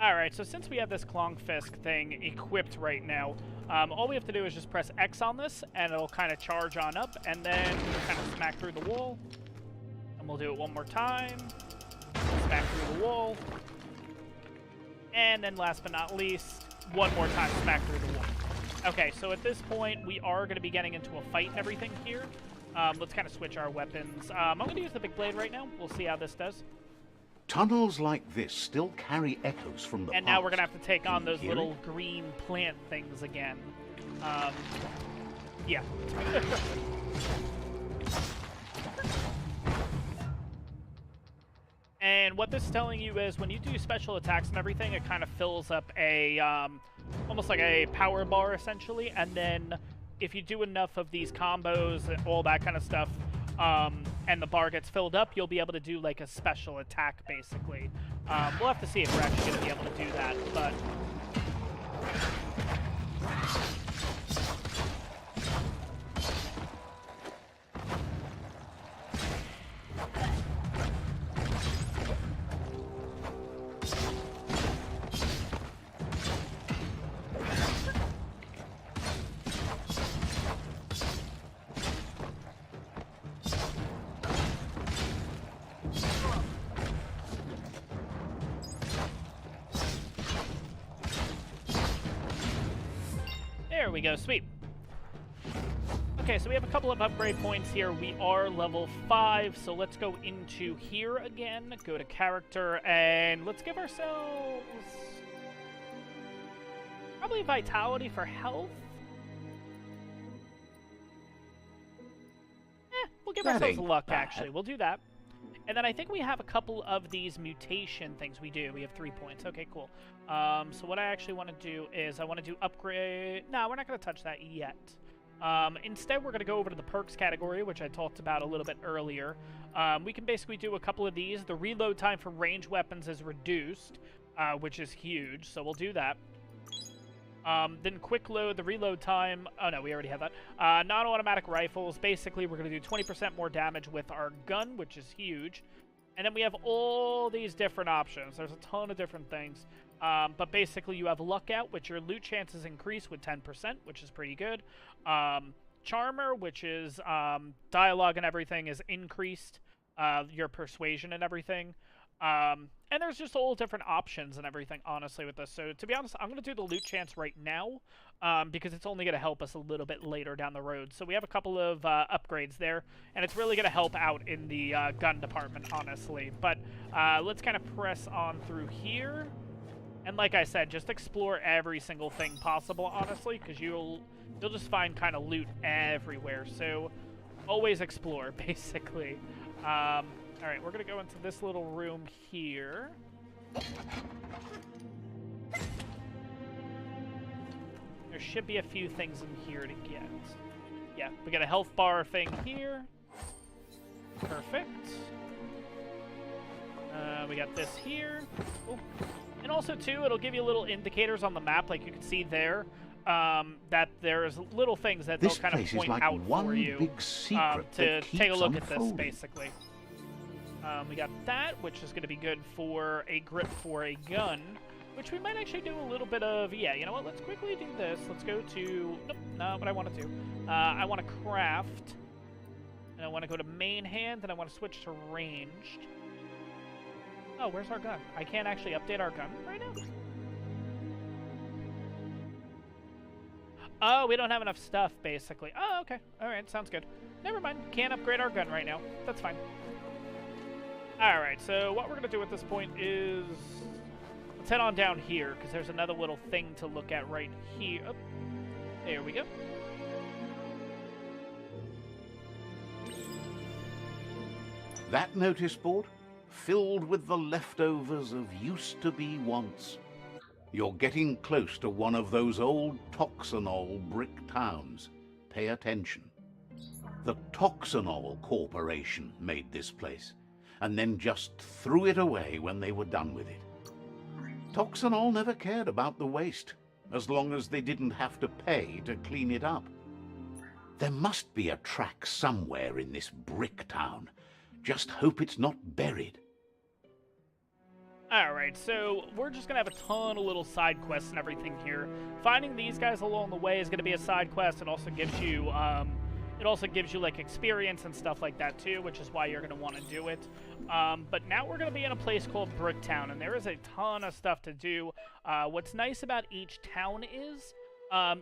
Alright, so since we have this Clonk Fist thing equipped right now, all we have to do is just press X on this, and it'll kind of charge on up, and then kind of smack through the wall. And we'll do it one more time. Smack through the wall. And then last but not least, one more time, smack through the wall. Okay, so at this point, we are going to be getting into a fight and everything here. Let's kind of switch our weapons. I'm going to use the big blade right now. We'll see how this does. Tunnels like this still carry echoes from the And past. now we're going to have to take Can on you those hear little it? green plant things again. Yeah. And what this is telling you is when you do special attacks and everything, it kind of fills up a, almost like a power bar, essentially. And then if you do enough of these combos and all that kind of stuff, and the bar gets filled up, you'll be able to do like a special attack, basically. We'll have to see if we're actually going to be able to do that, but... There we go, sweet. Okay, so we have a couple of upgrade points here. We are level 5, so let's go into here again, go to character, and let's give ourselves probably vitality for health. We'll give That ourselves ain't luck, bad. actually. We'll do that. And then I think we have a couple of these mutation things. We do. We have 3 points. Okay, cool. So what I actually want to do is I want to do upgrade... No, we're not going to touch that yet. Instead, we're going to go over to the perks category, which I talked about a little bit earlier. We can basically do a couple of these. The reload time for ranged weapons is reduced, which is huge, so we'll do that. Then quick load, the reload time... Oh, no, we already have that. Non-automatic rifles. Basically, we're going to do 20% more damage with our gun, which is huge. And then we have all these different options. There's a ton of different things. But basically, you have Luck Out, which your loot chances increase with 10%, which is pretty good. Charmer, which is dialogue and everything, is increased. Your persuasion and everything. And there's just all different options and everything, honestly, with this. So, to be honest, I'm going to do the loot chance right now, because it's only going to help us a little bit later down the road. So we have a couple of upgrades there, and it's really going to help out in the gun department, honestly. But let's kind of press on through here. And like I said, just explore every single thing possible, honestly, because you'll just find kind of loot everywhere. So always explore, basically. All right, we're going to go into this little room here. There should be a few things in here to get. Yeah, we got a health bar thing here. Perfect. We got this here. Oh. And also, too, it'll give you little indicators on the map, like you can see there, that there's little things that they'll kind of point out for you to take a look at this, basically. We got that, which is going to be good for a grip for a gun, which we might actually do a little bit of... Yeah, you know what? Let's quickly do this. Let's go to... Nope, not what I want to do. I want to craft, and I want to go to main hand, and I want to switch to ranged. Oh, where's our gun? I can't actually update our gun right now. Oh, we don't have enough stuff, basically. Oh, okay. All right, sounds good. Never mind. Can't upgrade our gun right now. That's fine. Alright, so what we're going to do at this point is... Let's head on down here, because there's another little thing to look at right here. Oh, there we go. That notice board? Filled with the leftovers of used-to-be wants. You're getting close to one of those old Toxanol brick towns. Pay attention. The Toxanol Corporation made this place, and then just threw it away when they were done with it. Toxanol never cared about the waste, as long as they didn't have to pay to clean it up. There must be a track somewhere in this brick town. Just hope it's not buried. Alright, so we're just going to have a ton of little side quests and everything here. Finding these guys along the way is going to be a side quest. It also gives you... like experience and stuff like that too, which is why you're going to want to do it. But now we're going to be in a place called Bricktown, and there is a ton of stuff to do. What's nice about each town is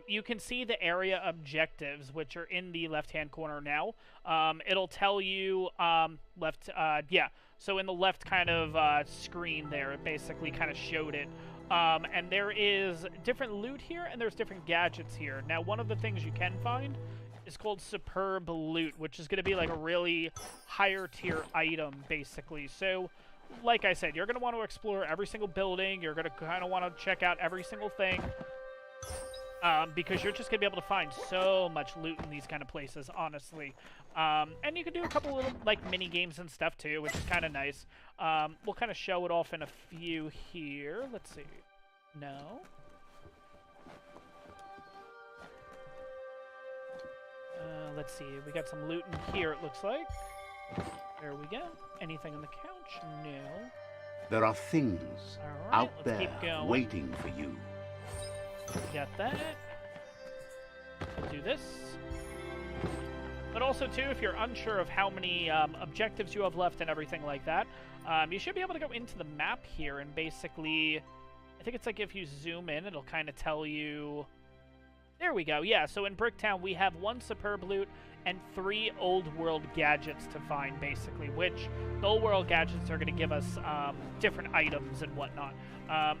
you can see the area objectives, which are in the left-hand corner now. It'll tell you so in the left kind of screen there, it basically kind of showed it. And there is different loot here, and there's different gadgets here. Now, one of the things you can find is called Superb Loot, which is going to be like a really higher tier item, basically. So, like I said, you're going to want to explore every single building. You're going to kind of want to check out every single thing, because you're just going to be able to find so much loot in these kind of places, honestly. And you can do a couple little like mini games and stuff too, which is kind of nice. We'll kind of show it off in a few here. Let's see. No. Let's see. We got some loot in here, it looks like. There we go. Anything on the couch? No. There are things out there keep waiting for you. Got that. We'll do this. But also, too, if you're unsure of how many objectives you have left and everything like that, you should be able to go into the map here and basically... I think it's like if you zoom in, it'll kind of tell you... There we go. Yeah, so in Bricktown, we have 1 Superb Loot and 3 Old World gadgets to find, basically, which the Old World gadgets are going to give us different items and whatnot.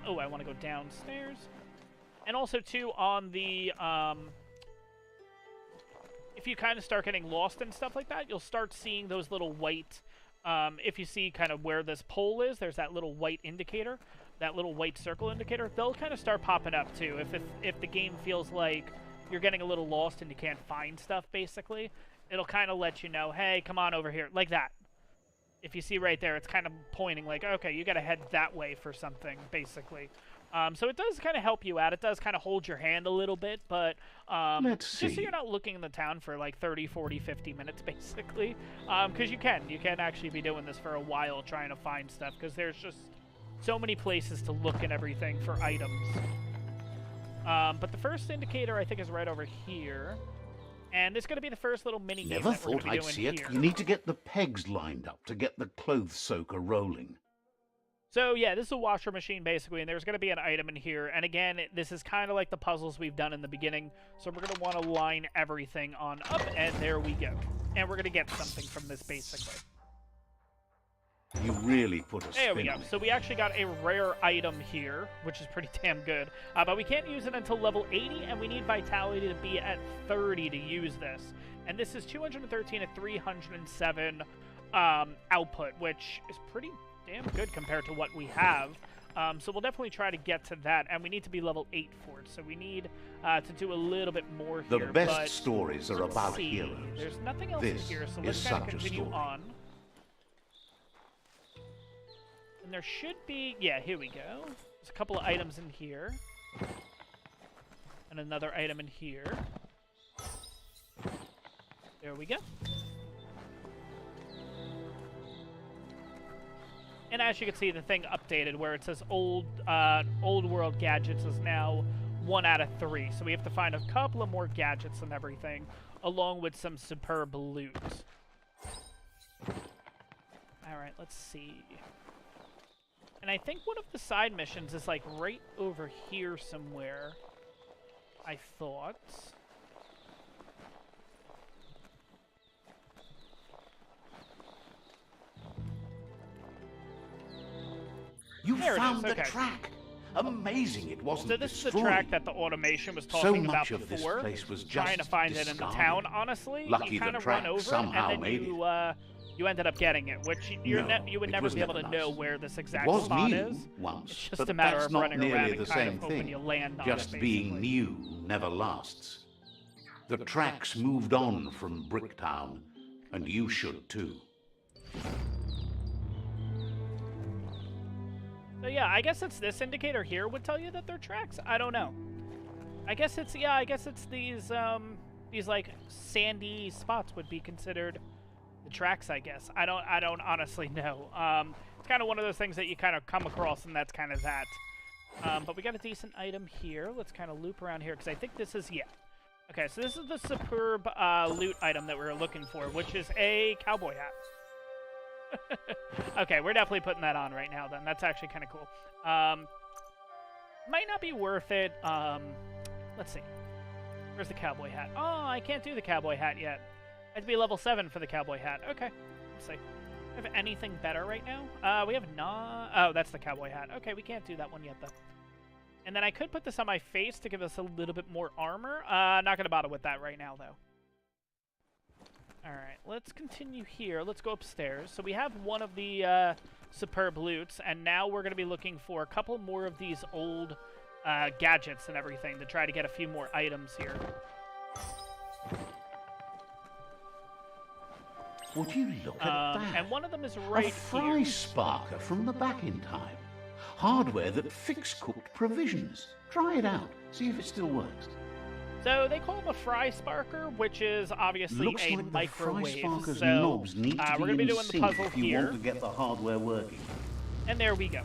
Oh, I want to go downstairs. And also, too, on the... if you kind of start getting lost and stuff like that, you'll start seeing those little white if you see kind of where this pole is, there's that little white indicator, that little white circle indicator. They'll kind of start popping up too. If the game feels like you're getting a little lost and you can't find stuff, basically, it'll kind of let you know, hey, come on over here, like that. If you see right there, it's kind of pointing like, okay, you got to head that way for something, basically. So it does kind of help you out. It does kind of hold your hand a little bit, but Let's see. just so you're not looking in the town for like 30, 40, 50 minutes, basically. Because you can actually be doing this for a while trying to find stuff, because there's just so many places to look and everything for items. But the first indicator, I think, is right over here. And this is going to be the first little mini-game Never that we're going thought to be I'd doing see it. here. You need to get the pegs lined up to get the clothes soaker rolling. So, yeah, this is a washer machine, basically, and there's going to be an item in here. And again, this is kind of like the puzzles we've done in the beginning. So we're going to want to line everything on up, and there we go. And we're going to get something from this, basically. You really put a spin There we go. on it. So we actually got a rare item here, which is pretty damn good. But we can't use it until level 80, and we need Vitality to be at 30 to use this. And this is 213 at 307 output, which is pretty damn good compared to what we have. So we'll definitely try to get to that, and we need to be level 8 for it. So we need to do a little bit more The here. best but stories are let's about see. heroes. There's nothing else This in here, so is let's kind of such a continue story. on. And there should be... Yeah, here we go. There's a couple of items in here. And another item in here. There we go. And as you can see, the thing updated where it says old world gadgets is now 1 out of 3. So we have to find a couple of more gadgets and everything, along with some superb loot. Alright, let's see. And I think one of the side missions is like right over here somewhere, I thought. You There it found is, the okay. track. Amazing it wasn't So this is the destroyed. track that the automation was So talking about much of this before. place was Trying to just find it in the discarded. town, honestly. Lucky you kind the of run track over it, somehow and then made you ended up getting it, which you would it never was be able never to know nice. where this It exact was spot new is. once, It's just but a matter that's of not running around nearly and the kind same of hoping thing. you land on Just it, being basically. new never lasts. The tracks moved on from Bricktown, and you should too. So yeah, I guess it's this indicator here would tell you that they're tracks. I don't know. I guess it's these like sandy spots would be considered the tracks, I guess. I don't honestly know. It's kind of one of those things that you kind of come across, and that's kind of that. But we got a decent item here. Let's kind of loop around here, because I think this is, yeah. Okay, so this is the superb loot item that we were looking for, which is a cowboy hat. Okay, we're definitely putting that on right now, then. That's actually kind of cool. Might not be worth it. Let's see. Where's the cowboy hat? Oh, I can't do the cowboy hat yet. I have to be level 7 for the cowboy hat. Okay, let's see. Have anything better right now? We have not... Oh, that's the cowboy hat. Okay, we can't do that one yet, though. And then I could put this on my face to give us a little bit more armor. Not going to bother with that right now, though. Alright, let's continue here. Let's go upstairs. So we have one of the superb loots, and now we're going to be looking for a couple more of these old gadgets and everything to try to get a few more items here. Would you look at that? And one of them is right a fry here. sparker from the back in time. Hardware that fix-cooked provisions. Try it out. See if it still works. So they call them a fry sparker, which is obviously Looks a like the microwave. fry sparker's So knobs need to we're be going to be in doing the sync puzzle if you here, want to get the hardware working. and there we go.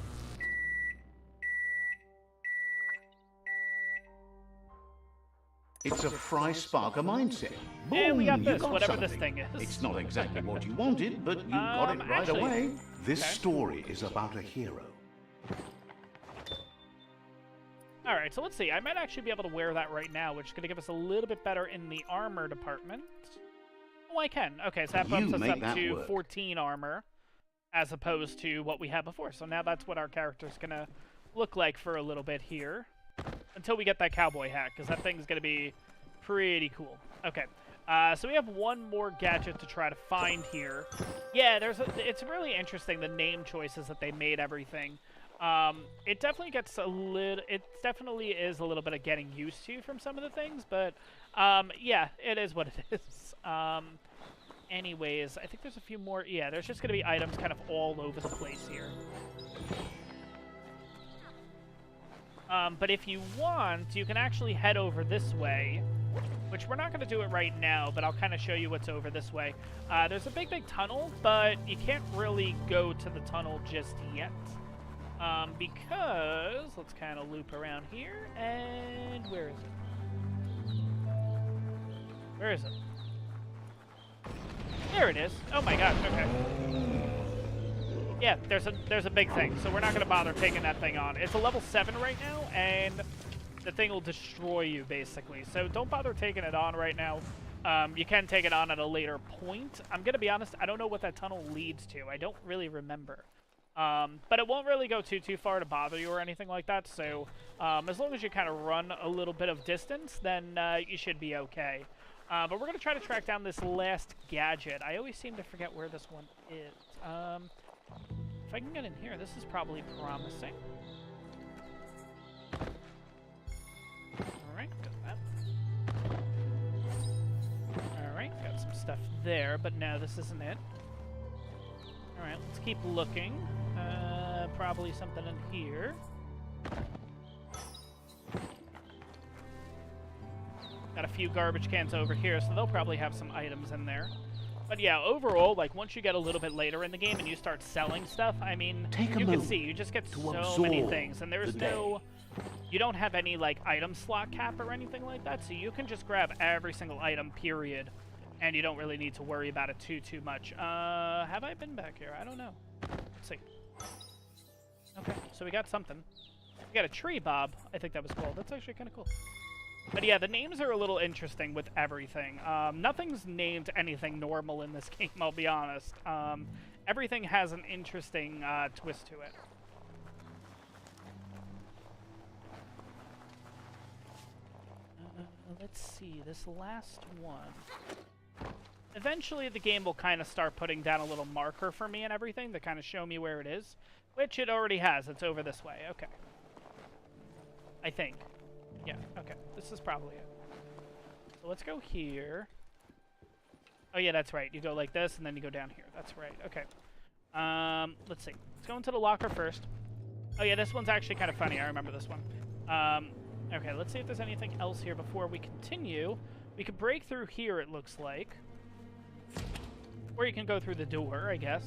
It's a fry sparker mindset. Boom, And we got you this, got whatever something. this thing is. It's not exactly what you wanted, but you got it right actually- away. This okay. story is about a hero. Alright, so let's see. I might actually be able to wear that right now, which is going to give us a little bit better in the armor department. Oh, I can. Okay, so that bumps You us make up that to work. 14 armor, as opposed to what we had before. So now that's what our character's going to look like for a little bit here. Until we get that cowboy hat, because that thing's going to be pretty cool. Okay. So we have one more gadget to try to find here. Yeah, it's really interesting, the name choices that they made everything. It definitely gets it definitely is a little bit of getting used to from some of the things, but yeah, it is what it is. Anyways, I think there's a few more. Yeah, there's just gonna be items kind of all over the place here. But if you want, you can actually head over this way, which we're not going to do it right now, but I'll kind of show you what's over this way. There's a big tunnel, but you can't really go to the tunnel just yet. Because, let's kind of loop around here, and where is it? Where is it? There it is. Oh my gosh, okay. Yeah, there's a big thing, so we're not going to bother taking that thing on. It's a level 7 right now, and the thing will destroy you, basically. So don't bother taking it on right now. You can take it on at a later point. I'm going to be honest, I don't know what that tunnel leads to. I don't really remember. But it won't really go too far to bother you or anything like that, so as long as you kind of run a little bit of distance, then you should be okay. But we're going to try to track down this last gadget. I always seem to forget where this one is. If I can get in here, this is probably promising. Alright, got that. Alright, got some stuff there, but no, this isn't it. Alright, let's keep looking. Probably something in here. Got a few garbage cans over here, so they'll probably have some items in there. But yeah, overall, like, once you get a little bit later in the game and you start selling stuff, I mean, you can see, you just get so many things, and there's no... You don't have any, like, item slot cap or anything like that, so you can just grab every single item, period, and you don't really need to worry about it too much. Have I been back here? I don't know. Let's see. Okay, so we got something. We got a tree bob, I think that was called. That's actually kind of cool. But yeah, the names are a little interesting with everything. Nothing's named anything normal in this game, I'll be honest. Everything has an interesting twist to it. Let's see, this last one. Eventually the game will kind of start putting down a little marker for me and everything to kind of show me where it is. Which it already has, it's over this way, okay. I think. Yeah, okay. This is probably it. So let's go here. Oh yeah, that's right. You go like this, and then you go down here. That's right. Okay. Let's see. Let's go into the locker first. Oh yeah, this one's actually kind of funny. I remember this one. Okay, let's see if there's anything else here before we continue. We could break through here, it looks like. Or you can go through the door, I guess.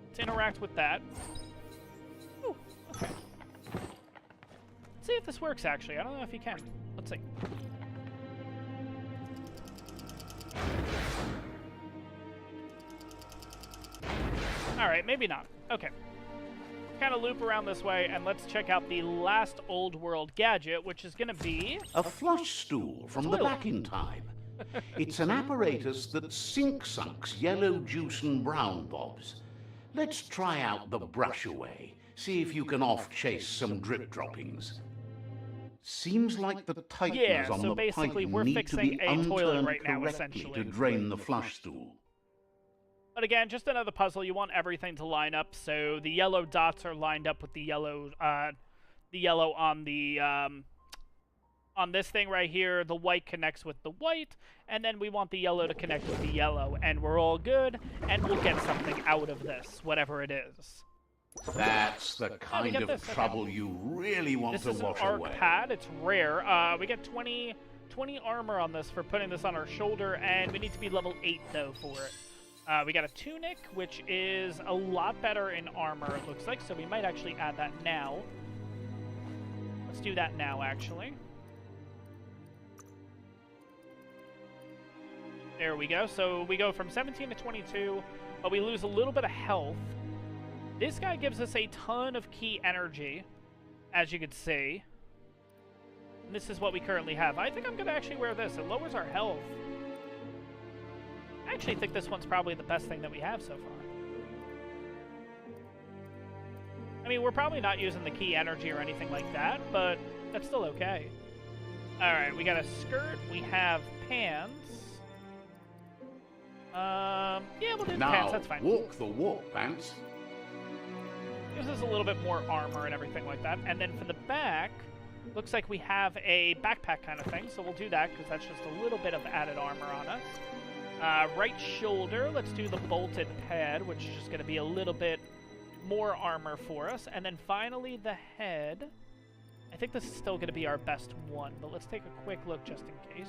Let's interact with that. Ooh, okay. See if this works, actually. I don't know if you can. Let's see. Alright, maybe not. Okay. Kind of loop around this way, and let's check out the last old world gadget, which is going to be... A flush stool from the back in time. It's an apparatus that sink-sunks yellow juice and brown bobs. Let's try out the brush away. See if you can off-chase some drip droppings. Seems like the tighteners on the pipe need to be unturned correctly to drain the flush stool. But again, just another puzzle. You want everything to line up, so the yellow dots are lined up with the yellow on the on this thing right here. The white connects with the white, and then we want the yellow to connect with the yellow, and we're all good, and we'll get something out of this, whatever it is. That's the kind of trouble you really want to wash away. This is an arc pad. It's rare. We get 20 armor on this for putting this on our shoulder, and we need to be level 8, though, for it. We got a tunic, which is a lot better in armor, it looks like, so we might actually add that now. Let's do that now, actually. There we go. So we go from 17 to 22, but we lose a little bit of health. This guy gives us a ton of key energy, as you can see. And this is what we currently have. I think I'm going to actually wear this. It lowers our health. I actually think this one's probably the best thing that we have so far. I mean, we're probably not using the key energy or anything like that, but that's still okay. Alright, we got a skirt, we have pants. Yeah, we'll do the pants, that's fine. Walk the walk, Pants. Gives us a little bit more armor and everything like that. And then for the back, looks like we have a backpack kind of thing, so we'll do that because that's just a little bit of added armor on us. Right shoulder, let's do the bolted pad, which is just going to be a little bit more armor for us. And then finally the head. I think this is still going to be our best one, but let's take a quick look just in case.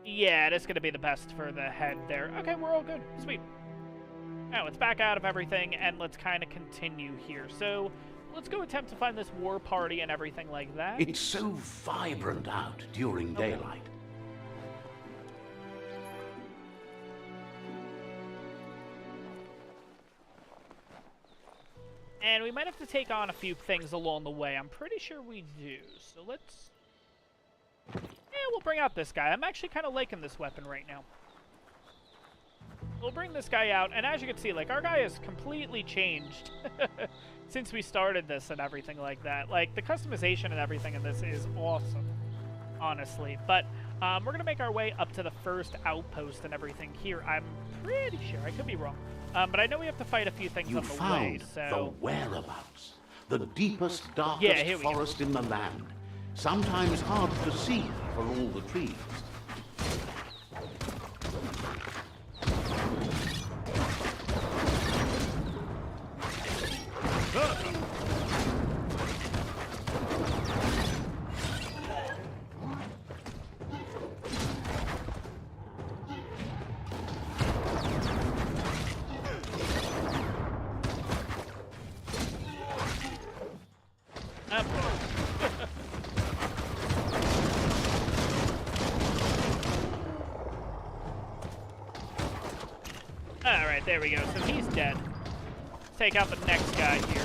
Yeah, it is going to be the best for the head there. Okay, we're all good. Sweet. Now, let's back out of everything, and let's kind of continue here. So, let's go attempt to find this war party and everything like that. It's so vibrant out during daylight. And we might have to take on a few things along the way. I'm pretty sure we do. So let's... Yeah, we'll bring out this guy. I'm actually kind of liking this weapon right now. We'll bring this guy out, and as you can see, like, our guy has completely changed since we started this and everything like that. Like, the customization and everything in this is awesome, honestly. But we're going to make our way up to the first outpost and everything here. I'm pretty sure. I could be wrong. But I know we have to fight a few things You on the way, found so... the whereabouts. The deepest, darkest forest in the land. Sometimes hard to see for all the trees. Alright, there we go. So he's dead. Let's take out the next guy here.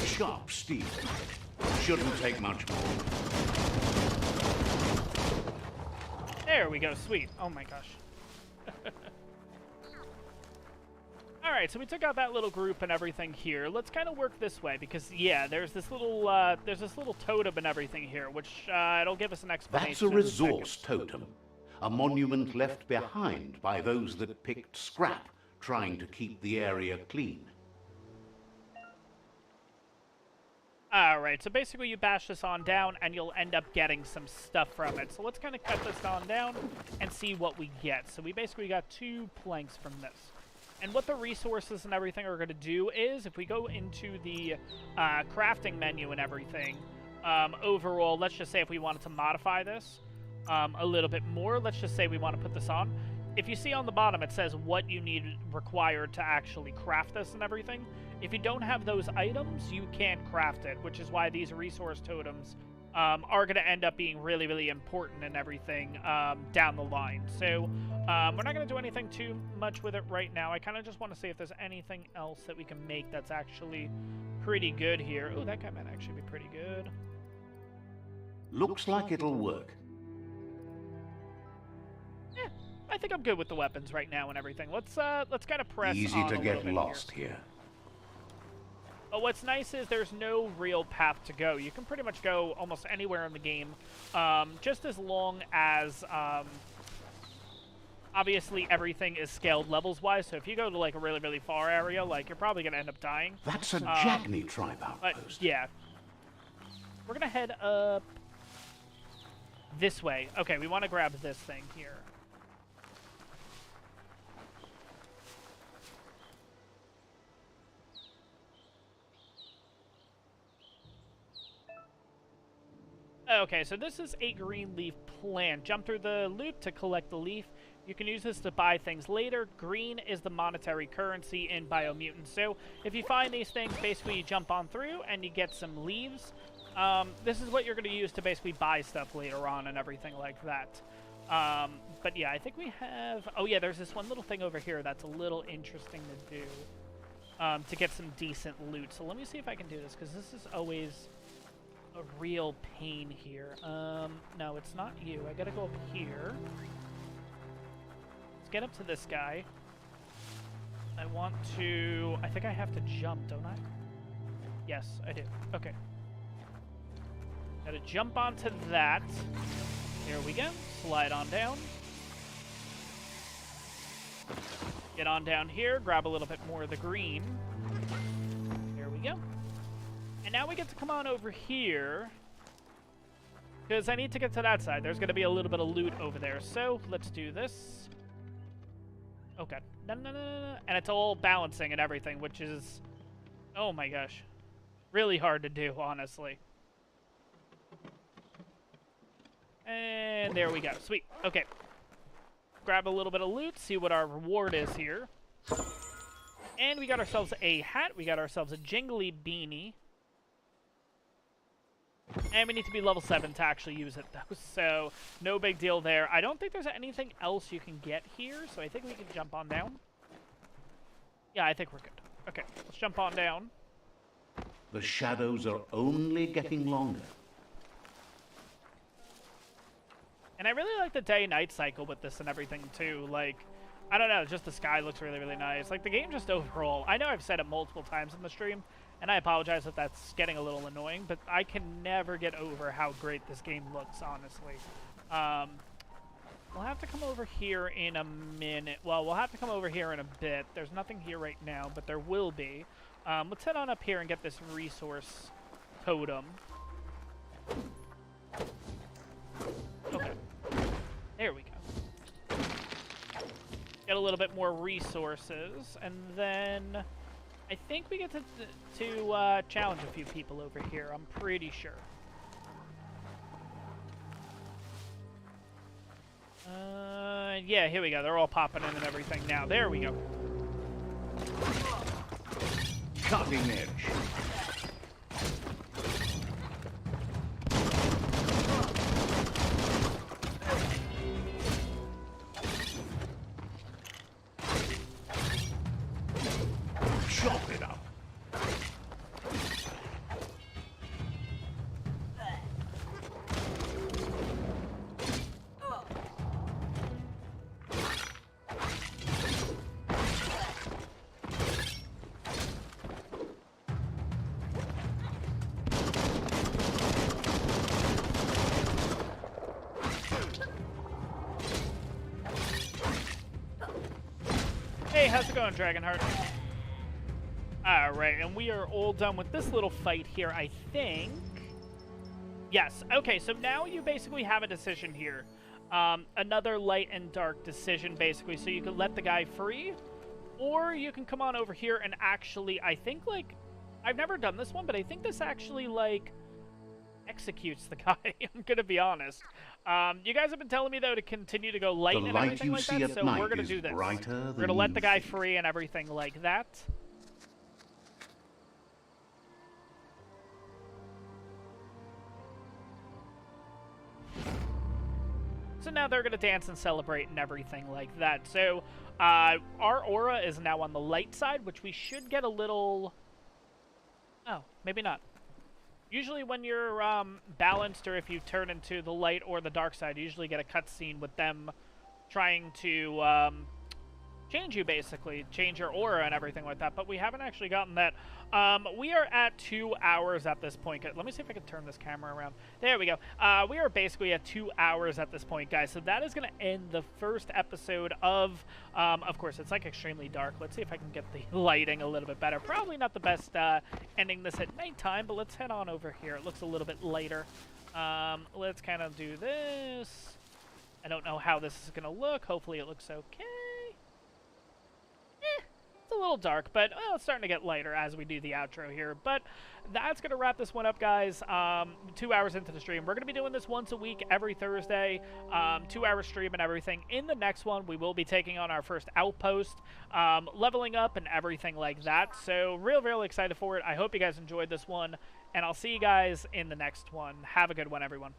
Sharp steel. Shouldn't take much more. There we go, sweet. Oh my gosh. Alright, so we took out that little group and everything here. Let's kind of work this way, because, yeah, there's this little totem and everything here, which it'll give us an explanation. That's a resource totem. A monument left behind by those that picked scrap, trying to keep the area clean. Alright, so basically you bash this on down and you'll end up getting some stuff from it. So let's kind of cut this on down and see what we get. So we basically got 2 planks from this. And what the resources and everything are going to do is, if we go into the crafting menu and everything, overall, let's just say if we wanted to modify this a little bit more, let's just say we want to put this on. If you see on the bottom, it says what you need required to actually craft this and everything. If you don't have those items, you can't craft it, which is why these resource totems are going to end up being really, really important and everything down the line. So we're not going to do anything too much with it right now. I kind of just want to see if there's anything else that we can make that's actually pretty good here. Oh, that guy might actually be pretty good. Looks like it'll work. Yeah, I think I'm good with the weapons right now and everything. Let's kind of press Easy on to a get little bit lost here. But what's nice is there's no real path to go. You can pretty much go almost anywhere in the game, just as long as, obviously, everything is scaled levels-wise. So if you go to, like, a really, really far area, like, you're probably going to end up dying. That's a Jagni tribe outpost. But, yeah. We're going to head up this way. Okay, we want to grab this thing here. Okay, so this is a green leaf plant. Jump through the loop to collect the leaf. You can use this to buy things later. Green is the monetary currency in Biomutant. So if you find these things, basically you jump on through and you get some leaves. This is what you're going to use to basically buy stuff later on and everything like that. But yeah, I think we have... Oh yeah, there's this one little thing over here that's a little interesting to do. To get some decent loot. So let me see if I can do this, because this is always a real pain here. No, it's not you. I gotta go up here. Let's get up to this guy. I want to... I think I have to jump, don't I? Yes, I do. Okay. Gotta jump onto that. Here we go. Slide on down. Get on down here, grab a little bit more of the green. There we go. And now we get to come on over here, because I need to get to that side. There's going to be a little bit of loot over there. So let's do this. Okay. No, no, no, no, no. And it's all balancing and everything, which is, oh my gosh, really hard to do, honestly. And there we go. Sweet. Okay. Grab a little bit of loot, see what our reward is here. And we got ourselves a hat. We got ourselves a jingly beanie. And we need to be level 7 to actually use it, though. So, no big deal there. I don't think there's anything else you can get here, so I think we can jump on down. Yeah, I think we're good. Okay, let's jump on down. The shadows are only getting longer. And I really like the day-night cycle with this and everything, too. Like, I don't know, just the sky looks really, really nice. Like, the game just overall, I know I've said it multiple times in the stream, and I apologize if that's getting a little annoying, but I can never get over how great this game looks, honestly. We'll have to come over here in a minute. Well, we'll have to come over here in a bit. There's nothing here right now, but there will be. Let's head on up here and get this resource totem. Okay. There we go. Get a little bit more resources, and then I think we get to challenge a few people over here. I'm pretty sure. Yeah, here we go. They're all popping in and everything now. There we go. Cutting edge. Chop it up. Hey, how's it going, Dragonheart? Alright, and we are all done with this little fight here, I think. Yes, okay, so now you basically have a decision here. Another light and dark decision, basically. So you can let the guy free, or you can come on over here and actually, I think, like, I've never done this one, but I think this actually, like, executes the guy. I'm gonna be honest. You guys have been telling me, though, to continue to go light and everything like that, so we're gonna do this. We're gonna let the guy free and everything like that. So now they're going to dance and celebrate and everything like that. So our aura is now on the light side, which we should get a little... Oh, maybe not. Usually when you're balanced, or if you turn into the light or the dark side, you usually get a cutscene with them trying to change you, basically. Change your aura and everything like that. But we haven't actually gotten that. We are at 2 hours at this point. Let me see if I can turn this camera around. There we go. We are basically at 2 hours at this point, guys. So that is going to end the first episode of course, it's like extremely dark. Let's see if I can get the lighting a little bit better. Probably not the best ending this at nighttime, but let's head on over here. It looks a little bit lighter. Let's kind of do this. I don't know how this is going to look. Hopefully it looks okay. It's a little dark, but well, it's starting to get lighter as we do the outro here. But that's going to wrap this one up, guys. 2 hours into the stream. We're going to be doing this once a week, every Thursday. 2 hour stream and everything. In the next one, we will be taking on our first outpost, leveling up and everything like that. So real excited for it. I hope you guys enjoyed this one, and I'll see you guys in the next one. Have a good one, everyone.